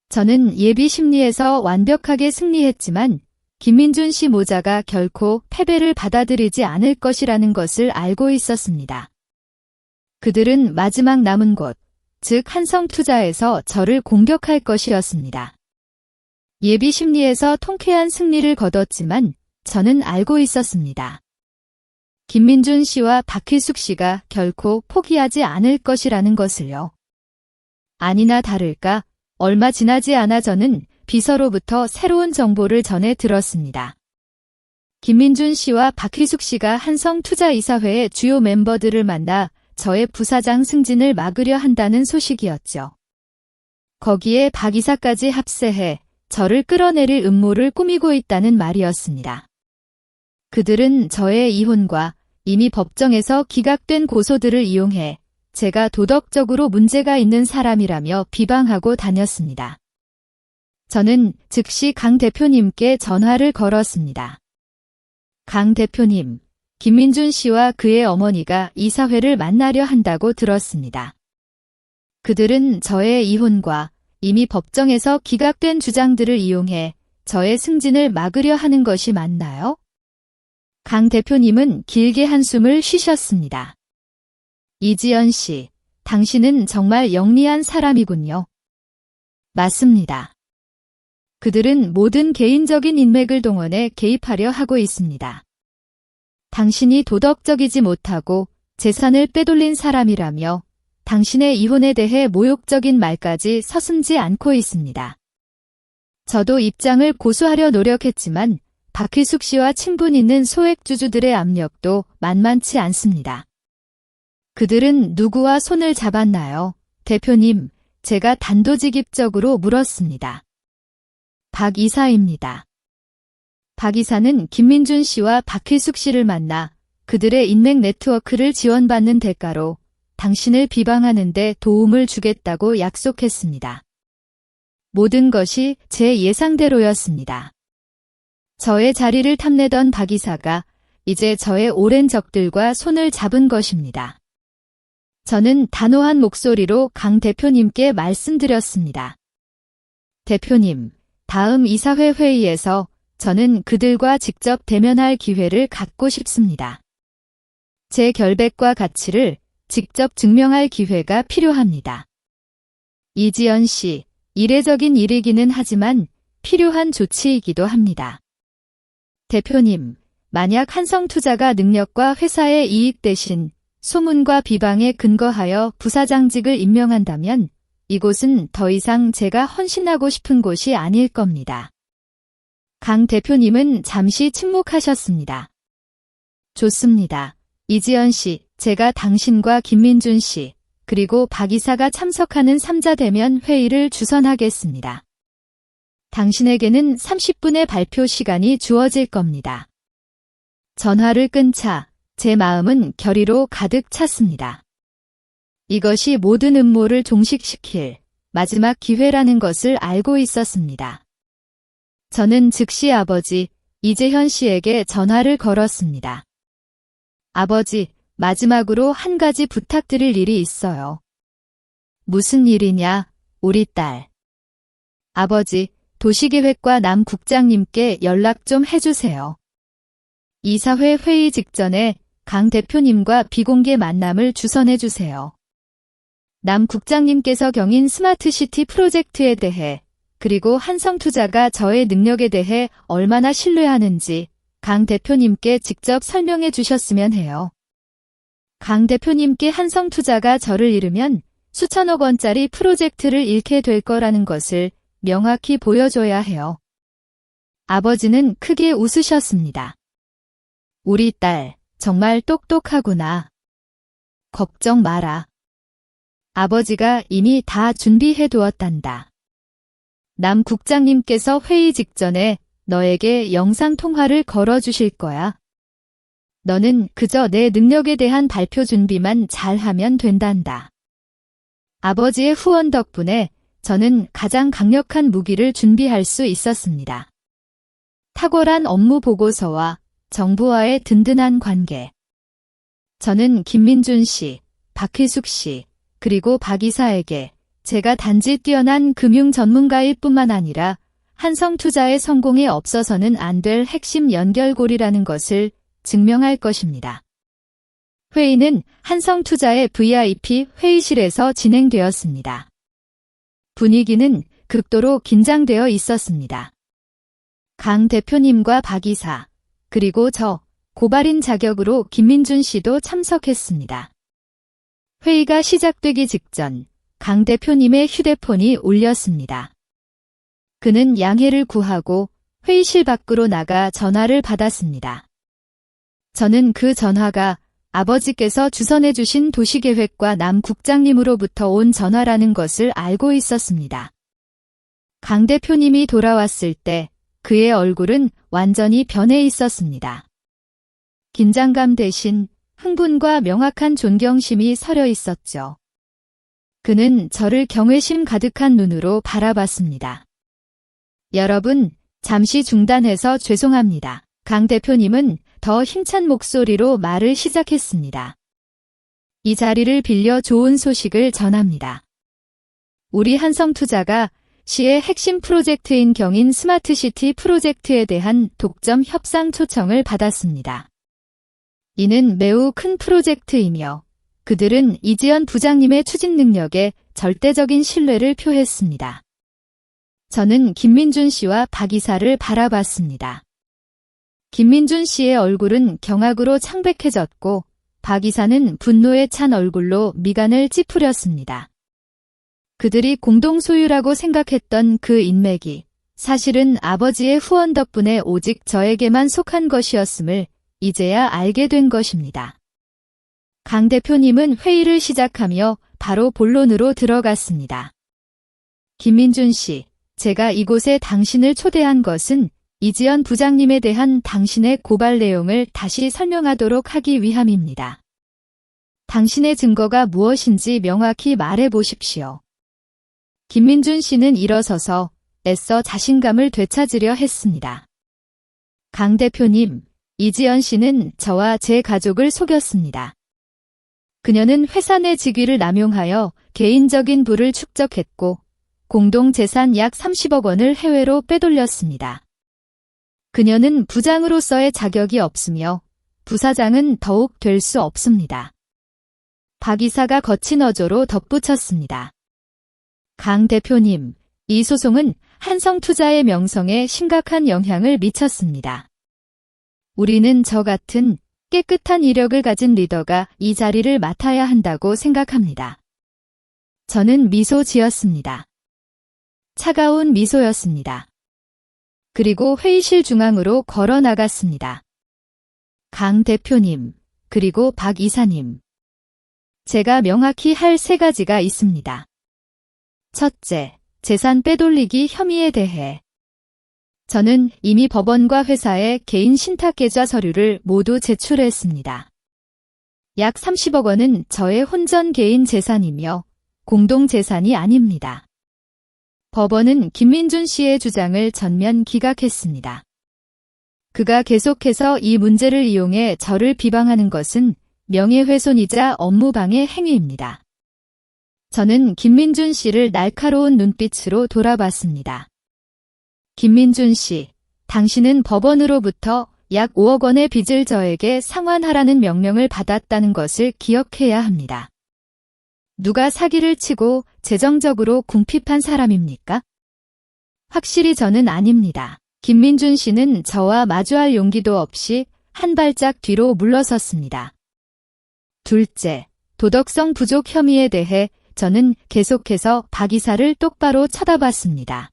저는 예비 심리에서 완벽하게 승리했지만 김민준 씨 모자가 결코 패배를 받아들이지 않을 것이라는 것을 알고 있었습니다. 그들은 마지막 남은 곳, 즉 한성투자에서 저를 공격할 것이었습니다. 예비 심리에서 통쾌한 승리를 거뒀지만 저는 알고 있었습니다. 김민준 씨와 박희숙 씨가 결코 포기하지 않을 것이라는 것을요. 아니나 다를까 얼마 지나지 않아 저는 비서로부터 새로운 정보를 전해 들었습니다. 김민준 씨와 박희숙 씨가 한성투자이사회의 주요 멤버들을 만나 저의 부사장 승진을 막으려 한다는 소식이었죠. 거기에 박 이사까지 합세해 저를 끌어내릴 음모를 꾸미고 있다는 말이었습니다. 그들은 저의 이혼과 이미 법정에서 기각된 고소들을 이용해 제가 도덕적으로 문제가 있는 사람이라며 비방하고 다녔습니다. 저는 즉시 강 대표님께 전화를 걸었습니다. 강 대표님, 김민준 씨와 그의 어머니가 이사회를 만나려 한다고 들었습니다. 그들은 저의 이혼과 이미 법정에서 기각된 주장들을 이용해 저의 승진을 막으려 하는 것이 맞나요? 강 대표님은 길게 한숨을 쉬셨습니다. 이지연 씨, 당신은 정말 영리한 사람이군요. 맞습니다. 그들은 모든 개인적인 인맥을 동원해 개입하려 하고 있습니다. 당신이 도덕적이지 못하고 재산을 빼돌린 사람이라며 당신의 이혼에 대해 모욕적인 말까지 서슴지 않고 있습니다. 저도 입장을 고수하려 노력했지만 박희숙 씨와 친분 있는 소액주주들의 압력도 만만치 않습니다. 그들은 누구와 손을 잡았나요? 대표님, 제가 단도직입적으로 물었습니다. 박 이사입니다. 박 이사는 김민준 씨와 박희숙 씨를 만나 그들의 인맥 네트워크를 지원받는 대가로 당신을 비방하는 데 도움을 주겠다고 약속했습니다. 모든 것이 제 예상대로였습니다. 저의 자리를 탐내던 박 이사가 이제 저의 오랜 적들과 손을 잡은 것입니다. 저는 단호한 목소리로 강 대표님께 말씀드렸습니다. 대표님, 다음 이사회 회의에서 저는 그들과 직접 대면할 기회를 갖고 싶습니다. 제 결백과 가치를 직접 증명할 기회가 필요합니다. 이지연 씨, 이례적인 일이기는 하지만 필요한 조치이기도 합니다. 대표님, 만약 한성투자가 능력과 회사의 이익 대신 소문과 비방에 근거하여 부사장직을 임명한다면 이곳은 더 이상 제가 헌신하고 싶은 곳이 아닐 겁니다. 강 대표님은 잠시 침묵하셨습니다. 좋습니다. 이지연 씨, 제가 당신과 김민준 씨, 그리고 박 이사가 참석하는 3자 대면 회의를 주선하겠습니다. 당신에게는 30분의 발표 시간이 주어질 겁니다. 전화를 끊자 제 마음은 결의로 가득 찼습니다. 이것이 모든 음모를 종식시킬 마지막 기회라는 것을 알고 있었습니다. 저는 즉시 아버지 이재현 씨에게 전화를 걸었습니다. 아버지, 마지막으로 한 가지 부탁드릴 일이 있어요. 무슨 일이냐, 우리 딸. 아버지, 도시계획과 남 국장님께 연락 좀 해주세요. 이사회 회의 직전에 강 대표님과 비공개 만남을 주선해주세요. 남 국장님께서 경인 스마트시티 프로젝트에 대해 그리고 한성투자가 저의 능력에 대해 얼마나 신뢰하는지 강 대표님께 직접 설명해 주셨으면 해요. 강 대표님께 한성투자가 저를 잃으면 수천억 원짜리 프로젝트를 잃게 될 거라는 것을 명확히 보여줘야 해요. 아버지는 크게 웃으셨습니다. 우리 딸, 정말 똑똑하구나. 걱정 마라. 아버지가 이미 다 준비해 두었단다. 남 국장님께서 회의 직전에 너에게 영상통화를 걸어주실 거야. 너는 그저 내 능력에 대한 발표 준비만 잘하면 된단다. 아버지의 후원 덕분에 저는 가장 강력한 무기를 준비할 수 있었습니다. 탁월한 업무 보고서와 정부와의 든든한 관계. 저는 김민준 씨, 박희숙 씨, 그리고 박 이사에게 제가 단지 뛰어난 금융 전문가일 뿐만 아니라 한성투자의 성공에 없어서는 안 될 핵심 연결고리라는 것을 증명할 것입니다. 회의는 한성투자의 VIP 회의실에서 진행되었습니다. 분위기는 극도로 긴장되어 있었습니다. 강 대표님과 박 이사, 그리고 저, 고발인 자격으로 김민준 씨도 참석했습니다. 회의가 시작되기 직전 강 대표님의 휴대폰이 울렸습니다. 그는 양해를 구하고 회의실 밖으로 나가 전화를 받았습니다. 저는 그 전화가 아버지께서 주선해 주신 도시계획과 남 국장님으로부터 온 전화라는 것을 알고 있었습니다. 강 대표님이 돌아왔을 때 그의 얼굴은 완전히 변해 있었습니다. 긴장감 대신 흥분과 명확한 존경심이 서려 있었죠. 그는 저를 경외심 가득한 눈으로 바라봤습니다. 여러분, 잠시 중단해서 죄송합니다. 강 대표님은 더 힘찬 목소리로 말을 시작했습니다. 이 자리를 빌려 좋은 소식을 전합니다. 우리 한성투자가 시의 핵심 프로젝트인 경인 스마트시티 프로젝트에 대한 독점 협상 초청을 받았습니다. 이는 매우 큰 프로젝트이며 그들은 이지연 부장님의 추진 능력에 절대적인 신뢰를 표했습니다. 저는 김민준 씨와 박 이사를 바라봤습니다. 김민준 씨의 얼굴은 경악으로 창백해졌고 박 이사는 분노에 찬 얼굴로 미간을 찌푸렸습니다. 그들이 공동 소유라고 생각했던 그 인맥이 사실은 아버지의 후원 덕분에 오직 저에게만 속한 것이었음을 이제야 알게 된 것입니다. 강 대표님은 회의를 시작하며 바로 본론으로 들어갔습니다. 김민준 씨, 제가 이곳에 당신을 초대한 것은 이지연 부장님에 대한 당신의 고발 내용을 다시 설명하도록 하기 위함입니다. 당신의 증거가 무엇인지 명확히 말해 보십시오. 김민준 씨는 일어서서 애써 자신감을 되찾으려 했습니다. 강 대표님, 이지연 씨는 저와 제 가족을 속였습니다. 그녀는 회사 내 직위를 남용하여 개인적인 부를 축적했고 공동재산 약 30억 원을 해외로 빼돌렸습니다. 그녀는 부장으로서의 자격이 없으며 부사장은 더욱 될 수 없습니다. 박 이사가 거친 어조로 덧붙였습니다. 강 대표님, 이 소송은 한성투자의 명성에 심각한 영향을 미쳤습니다. 우리는 저 같은 깨끗한 이력을 가진 리더가 이 자리를 맡아야 한다고 생각합니다. 저는 미소 지었습니다. 차가운 미소였습니다. 그리고 회의실 중앙으로 걸어 나갔습니다. 강 대표님, 그리고 박 이사님. 제가 명확히 할 3가지가 있습니다. 첫째, 재산 빼돌리기 혐의에 대해. 저는 이미 법원과 회사에 개인 신탁계좌 서류를 모두 제출했습니다. 약 30억 원은 저의 혼전 개인 재산이며 공동재산이 아닙니다. 법원은 김민준 씨의 주장을 전면 기각했습니다. 그가 계속해서 이 문제를 이용해 저를 비방하는 것은 명예훼손이자 업무방해 행위입니다. 저는 김민준 씨를 날카로운 눈빛으로 돌아봤습니다. 김민준 씨, 당신은 법원으로부터 약 5억 원의 빚을 저에게 상환하라는 명령을 받았다는 것을 기억해야 합니다. 누가 사기를 치고 재정적으로 궁핍한 사람입니까? 확실히 저는 아닙니다. 김민준 씨는 저와 마주할 용기도 없이 한 발짝 뒤로 물러섰습니다. 둘째, 도덕성 부족 혐의에 대해 저는 계속해서 박 이사를 똑바로 쳐다봤습니다.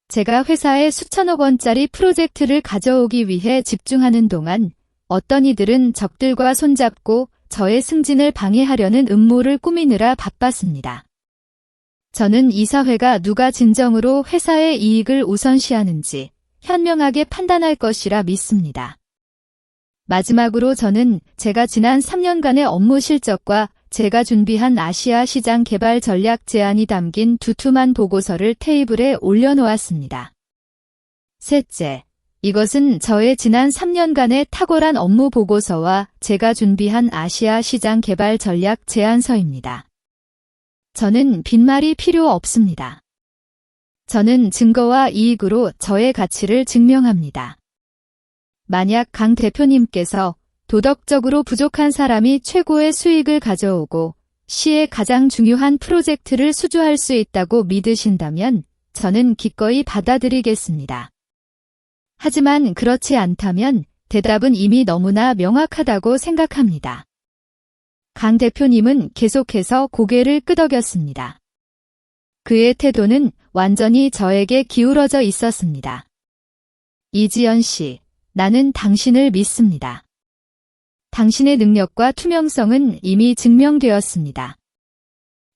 제가 회사에 수천억 원짜리 프로젝트를 가져오기 위해 집중하는 동안 어떤 이들은 적들과 손잡고 저의 승진을 방해하려는 음모를 꾸미느라 바빴습니다. 저는 이사회가 누가 진정으로 회사의 이익을 우선시하는지 현명하게 판단할 것이라 믿습니다. 마지막으로 저는 제가 지난 3년간의 업무 실적과 제가 준비한 아시아 시장 개발 전략 제안이 담긴 두툼한 보고서를 테이블에 올려놓았습니다. 셋째, 이것은 저의 지난 3년간의 탁월한 업무 보고서와 제가 준비한 아시아 시장 개발 전략 제안서입니다. 저는 빈말이 필요 없습니다. 저는 증거와 이익으로 저의 가치를 증명합니다. 만약 강 대표님께서 도덕적으로 부족한 사람이 최고의 수익을 가져오고 시의 가장 중요한 프로젝트를 수주할 수 있다고 믿으신다면 저는 기꺼이 받아들이겠습니다. 하지만 그렇지 않다면 대답은 이미 너무나 명확하다고 생각합니다. 강 대표님은 계속해서 고개를 끄덕였습니다. 그의 태도는 완전히 저에게 기울어져 있었습니다. 이지연 씨, 나는 당신을 믿습니다. 당신의 능력과 투명성은 이미 증명되었습니다.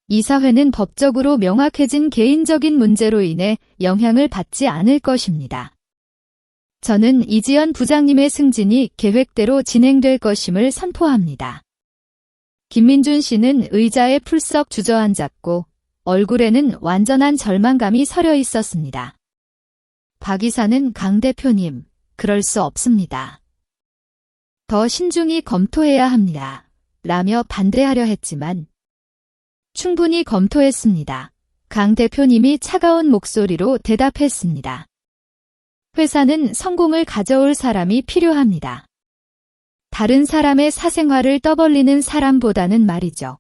이 사회는 법적으로 명확해진 개인적인 문제로 인해 영향을 받지 않을 것입니다. 저는 이지연 부장님의 승진이 계획대로 진행될 것임을 선포합니다. 김민준 씨는 의자에 풀썩 주저앉았고 얼굴에는 완전한 절망감이 서려 있었습니다. 박 이사는 강 대표님, 그럴 수 없습니다. 더 신중히 검토해야 합니다. 라며 반대하려 했지만 충분히 검토했습니다. 강 대표님이 차가운 목소리로 대답했습니다. 회사는 성공을 가져올 사람이 필요합니다. 다른 사람의 사생활을 떠벌리는 사람보다는 말이죠.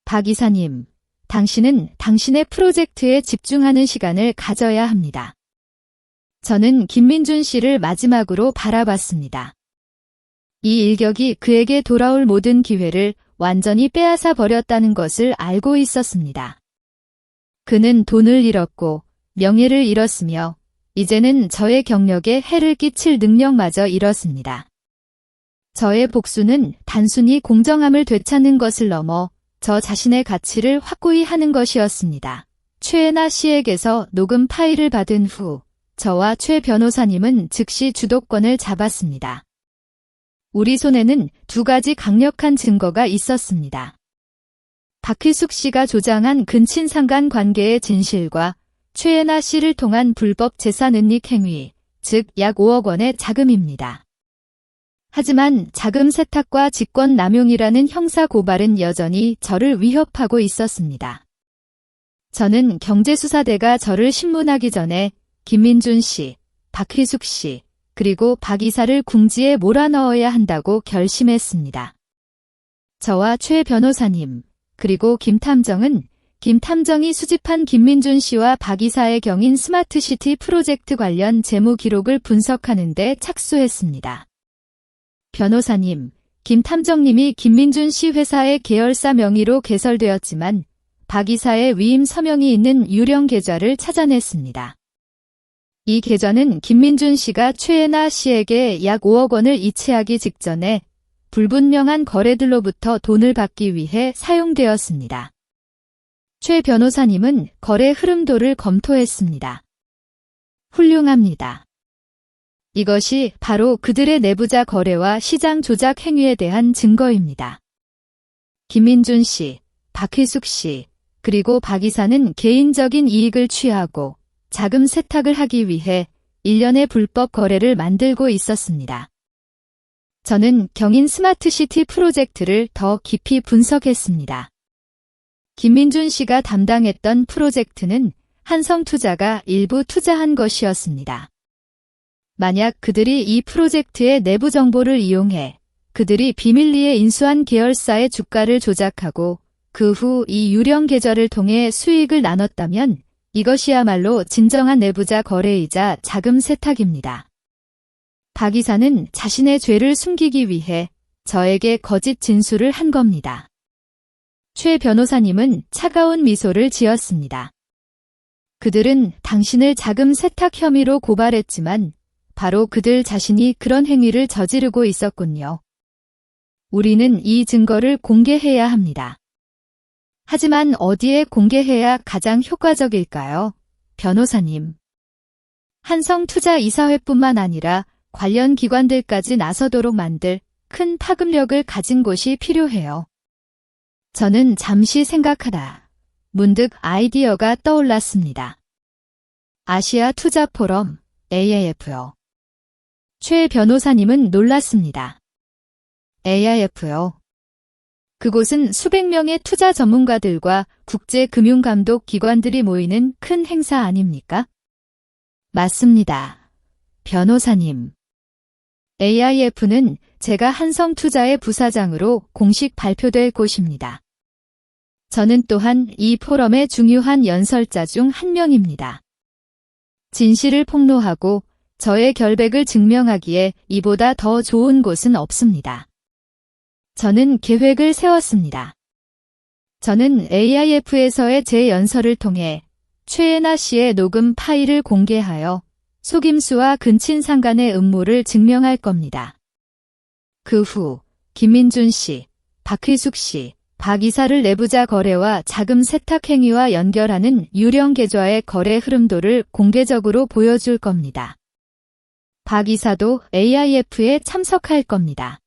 박 이사님, 당신은 당신의 프로젝트에 집중하는 시간을 가져야 합니다. 저는 김민준 씨를 마지막으로 바라봤습니다. 이 일격이 그에게 돌아올 모든 기회를 완전히 빼앗아 버렸다는 것을 알고 있었습니다. 그는 돈을 잃었고 명예를 잃었으며 이제는 저의 경력에 해를 끼칠 능력마저 잃었습니다. 저의 복수는 단순히 공정함을 되찾는 것을 넘어 저 자신의 가치를 확고히 하는 것이었습니다. 최애나 씨에게서 녹음 파일을 받은 후 저와 최 변호사님은 즉시 주도권을 잡았습니다. 우리 손에는 두 가지 강력한 증거가 있었습니다. 박희숙 씨가 조장한 근친상간 관계의 진실과 최애나 씨를 통한 불법 재산 은닉 행위, 즉 약 5억 원의 자금입니다. 하지만 자금 세탁과 직권 남용이라는 형사 고발은 여전히 저를 위협하고 있었습니다. 저는 경제수사대가 저를 신문하기 전에 김민준 씨, 박희숙 씨, 그리고 박 이사를 궁지에 몰아넣어야 한다고 결심했습니다. 저와 최 변호사님, 그리고 김 탐정이 수집한 김민준 씨와 박 이사의 경인 스마트시티 프로젝트 관련 재무 기록을 분석하는 데 착수했습니다. 변호사님, 김 탐정님이 김민준 씨 회사의 계열사 명의로 개설되었지만 박 이사의 위임 서명이 있는 유령 계좌를 찾아냈습니다. 이 계좌는 김민준 씨가 최애나 씨에게 약 5억 원을 이체하기 직전에 불분명한 거래들로부터 돈을 받기 위해 사용되었습니다. 최 변호사님은 거래 흐름도를 검토했습니다. 훌륭합니다. 이것이 바로 그들의 내부자 거래와 시장 조작 행위에 대한 증거입니다. 김민준 씨, 박희숙 씨, 그리고 박 이사는 개인적인 이익을 취하고 자금 세탁을 하기 위해 일련의 불법 거래를 만들고 있었습니다. 저는 경인 스마트시티 프로젝트를 더 깊이 분석했습니다. 김민준 씨가 담당했던 프로젝트는 한성투자가 일부 투자한 것이었습니다. 만약 그들이 이 프로젝트의 내부 정보를 이용해 그들이 비밀리에 인수한 계열사의 주가를 조작하고 그 후 이 유령 계좌를 통해 수익을 나눴다면 이것이야말로 진정한 내부자 거래이자 자금 세탁입니다. 박 이사는 자신의 죄를 숨기기 위해 저에게 거짓 진술을 한 겁니다. 최 변호사님은 차가운 미소를 지었습니다. 그들은 당신을 자금 세탁 혐의로 고발했지만 바로 그들 자신이 그런 행위를 저지르고 있었군요. 우리는 이 증거를 공개해야 합니다. 하지만 어디에 공개해야 가장 효과적일까요? 변호사님. 한성투자이사회뿐만 아니라 관련 기관들까지 나서도록 만들 큰 파급력을 가진 곳이 필요해요. 저는 잠시 생각하다 문득 아이디어가 떠올랐습니다. 아시아 투자 포럼, AIF요. 최 변호사님은 놀랐습니다. AIF요. 그곳은 수백 명의 투자 전문가들과 국제금융감독 기관들이 모이는 큰 행사 아닙니까? 맞습니다. 변호사님. AIF는 제가 한성투자의 부사장으로 공식 발표될 곳입니다. 저는 또한 이 포럼의 중요한 연설자 중 한 명입니다. 진실을 폭로하고 저의 결백을 증명하기에 이보다 더 좋은 곳은 없습니다. 저는 계획을 세웠습니다. 저는 AIF에서의 제 연설을 통해 최애나 씨의 녹음 파일을 공개하여 속임수와 근친상 간의 음모를 증명할 겁니다. 그 후 김민준 씨, 박휘숙 씨, 박 이사를 내부자 거래와 자금 세탁 행위와 연결하는 유령 계좌의 거래 흐름도를 공개적으로 보여줄 겁니다. 박 이사도 AIF에 참석할 겁니다.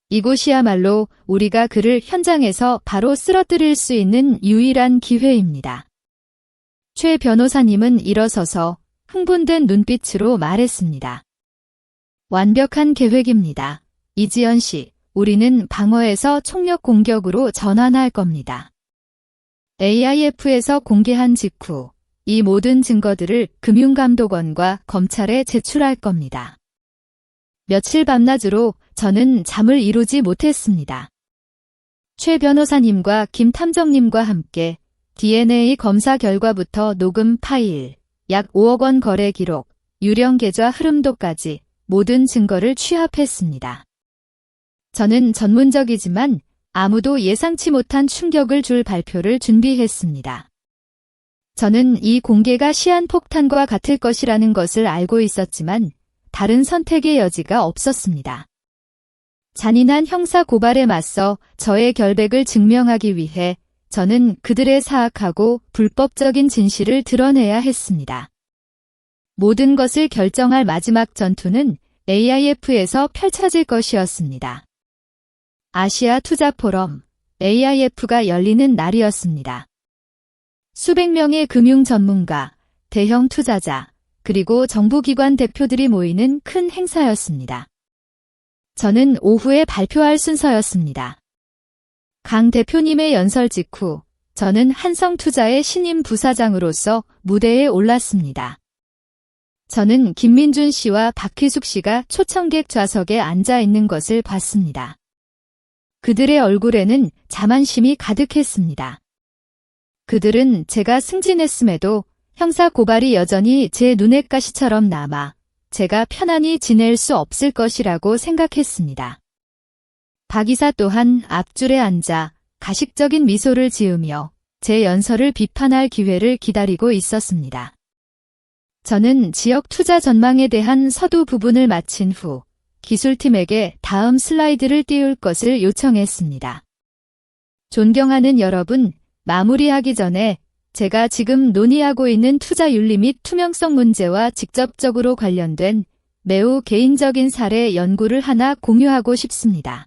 이곳이야말로 우리가 그를 현장에서 바로 쓰러뜨릴 수 있는 유일한 기회입니다. 최 변호사님은 일어서서 흥분된 눈빛으로 말했습니다. 완벽한 계획입니다. 이지연 씨, 우리는 방어에서 총력 공격으로 전환할 겁니다. AIF에서 공개한 직후 이 모든 증거들을 금융감독원과 검찰에 제출할 겁니다. 며칠 밤낮으로 저는 잠을 이루지 못했습니다. 최 변호사님과 김 탐정님과 함께 DNA 검사 결과부터 녹음 파일, 약 5억 원 거래 기록, 유령 계좌 흐름도까지 모든 증거를 취합했습니다. 저는 전문적이지만 아무도 예상치 못한 충격을 줄 발표를 준비했습니다. 저는 이 공개가 시한폭탄과 같을 것이라는 것을 알고 있었지만 다른 선택의 여지가 없었습니다. 잔인한 형사 고발에 맞서 저의 결백을 증명하기 위해 저는 그들의 사악하고 불법적인 진실을 드러내야 했습니다. 모든 것을 결정할 마지막 전투는 AIF에서 펼쳐질 것이었습니다. 아시아 투자 포럼 AIF가 열리는 날이었습니다. 수백 명의 금융 전문가, 대형 투자자, 그리고 정부기관 대표들이 모이는 큰 행사였습니다. 저는 오후에 발표할 순서였습니다. 강 대표님의 연설 직후 저는 한성투자의 신임 부사장으로서 무대에 올랐습니다. 저는 김민준 씨와 박휘숙 씨가 초청객 좌석에 앉아 있는 것을 봤습니다. 그들의 얼굴에는 자만심이 가득했습니다. 그들은 제가 승진했음에도 형사 고발이 여전히 제 눈엣 가시처럼 남아 제가 편안히 지낼 수 없을 것이라고 생각했습니다. 박 이사 또한 앞줄에 앉아 가식적인 미소를 지으며 제 연설을 비판할 기회를 기다리고 있었습니다. 저는 지역 투자 전망에 대한 서두 부분을 마친 후 기술팀에게 다음 슬라이드를 띄울 것을 요청했습니다. 존경하는 여러분, 마무리하기 전에 제가 지금 논의하고 있는 투자윤리 및 투명성 문제와 직접적으로 관련된 매우 개인적인 사례 연구를 하나 공유하고 싶습니다.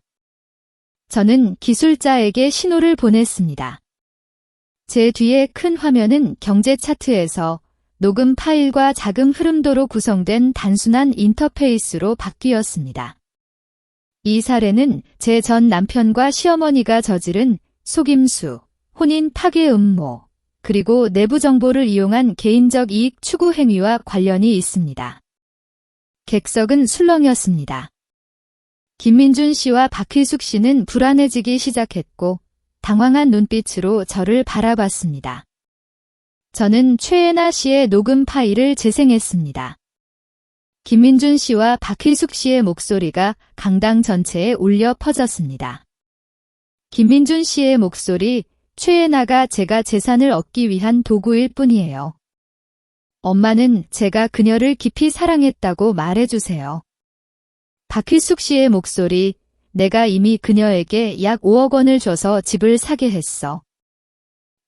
저는 기술자에게 신호를 보냈습니다. 제 뒤에 큰 화면은 경제 차트에서 녹음 파일과 자금 흐름도로 구성된 단순한 인터페이스로 바뀌었습니다. 이 사례는 제 전 남편과 시어머니가 저지른 속임수, 혼인 파괴 음모, 그리고 내부 정보를 이용한 개인적 이익 추구 행위와 관련이 있습니다. 객석은 술렁였습니다. 김민준 씨와 박휘숙 씨는 불안해지기 시작했고 당황한 눈빛으로 저를 바라봤습니다. 저는 최애나 씨의 녹음 파일을 재생했습니다. 김민준 씨와 박휘숙 씨의 목소리가 강당 전체에 울려 퍼졌습니다. 김민준 씨의 목소리, 최애나가 제가 재산을 얻기 위한 도구일 뿐이에요. 엄마는 제가 그녀를 깊이 사랑했다고 말해주세요. 박휘숙 씨의 목소리, 내가 이미 그녀에게 약 5억 원을 줘서 집을 사게 했어.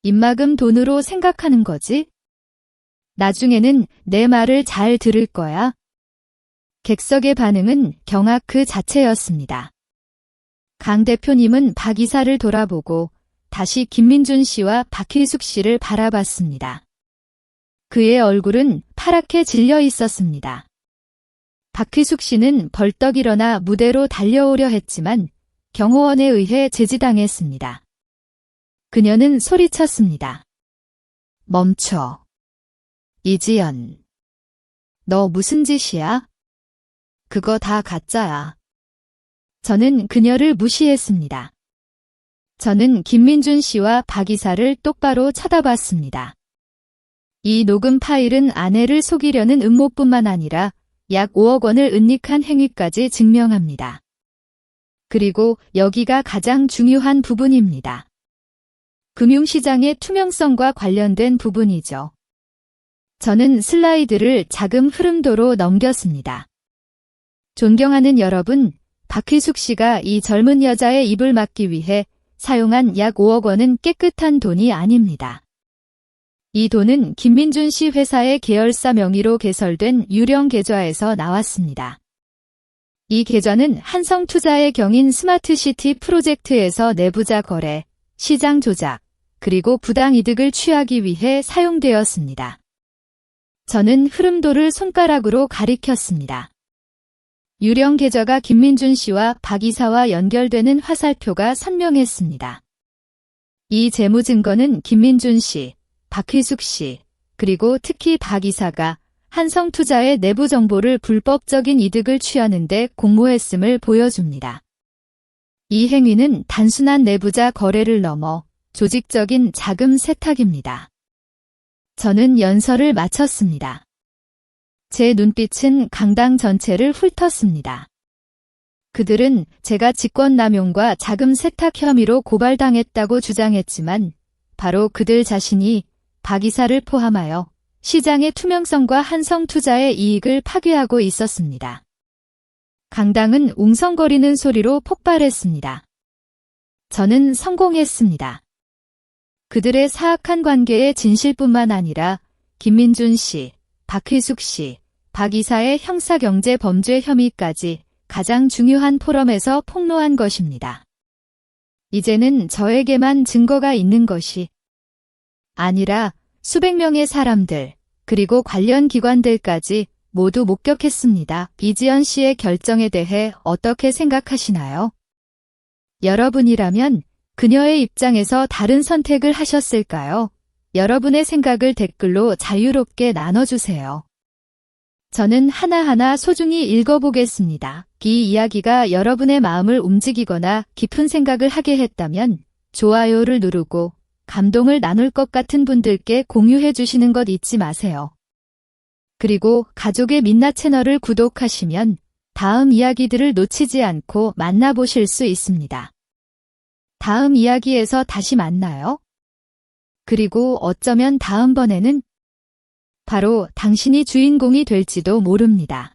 입막음 돈으로 생각하는 거지? 나중에는 내 말을 잘 들을 거야. 객석의 반응은 경악 그 자체였습니다. 강 대표님은 박 이사를 돌아보고 다시 김민준 씨와 박휘숙 씨를 바라봤습니다. 그의 얼굴은 파랗게 질려 있었습니다. 박휘숙 씨는 벌떡 일어나 무대로 달려오려 했지만 경호원에 의해 제지당했습니다. 그녀는 소리쳤습니다. 멈춰. 이지연. 너 무슨 짓이야? 그거 다 가짜야. 저는 그녀를 무시했습니다. 저는 김민준 씨와 박 이사를 똑바로 쳐다봤습니다. 이 녹음 파일은 아내를 속이려는 음모뿐만 아니라 약 5억 원을 은닉한 행위까지 증명합니다. 그리고 여기가 가장 중요한 부분입니다. 금융시장의 투명성과 관련된 부분이죠. 저는 슬라이드를 자금 흐름도로 넘겼습니다. 존경하는 여러분, 박희숙 씨가 이 젊은 여자의 입을 막기 위해 사용한 약 5억 원은 깨끗한 돈이 아닙니다. 이 돈은 김민준 씨 회사의 계열사 명의로 개설된 유령 계좌에서 나왔습니다. 이 계좌는 한성투자의 경인 스마트시티 프로젝트에서 내부자 거래, 시장 조작, 그리고 부당 이득을 취하기 위해 사용되었습니다. 저는 흐름도를 손가락으로 가리켰습니다. 유령 계좌가 김민준 씨와 박 이사와 연결되는 화살표가 선명했습니다. 이 재무 증거는 김민준 씨, 박희숙 씨, 그리고 특히 박 이사가 한성투자의 내부 정보를 불법적인 이득을 취하는 데 공모했음을 보여줍니다. 이 행위는 단순한 내부자 거래를 넘어 조직적인 자금 세탁입니다. 저는 연설을 마쳤습니다. 제 눈빛은 강당 전체를 훑었습니다. 그들은 제가 직권남용과 자금 세탁 혐의로 고발당했다고 주장했지만 바로 그들 자신이 박 이사를 포함하여 시장의 투명성과 한성투자의 이익을 파괴하고 있었습니다. 강당은 웅성거리는 소리로 폭발했습니다. 저는 성공했습니다. 그들의 사악한 관계의 진실뿐만 아니라 김민준 씨, 박희숙 씨, 박 이사의 형사경제 범죄 혐의까지 가장 중요한 포럼에서 폭로한 것입니다. 이제는 저에게만 증거가 있는 것이 아니라 수백 명의 사람들, 그리고 관련 기관들까지 모두 목격했습니다. 이지연 씨의 결정에 대해 어떻게 생각하시나요? 여러분이라면 그녀의 입장에서 다른 선택을 하셨을까요? 여러분의 생각을 댓글로 자유롭게 나눠주세요. 저는 하나하나 소중히 읽어보겠습니다. 이 이야기가 여러분의 마음을 움직이거나 깊은 생각을 하게 했다면 좋아요를 누르고 감동을 나눌 것 같은 분들께 공유해 주시는 것 잊지 마세요. 그리고 가족의 민낯 채널을 구독하시면 다음 이야기들을 놓치지 않고 만나보실 수 있습니다. 다음 이야기에서 다시 만나요. 그리고 어쩌면 다음번에는 바로 당신이 주인공이 될지도 모릅니다.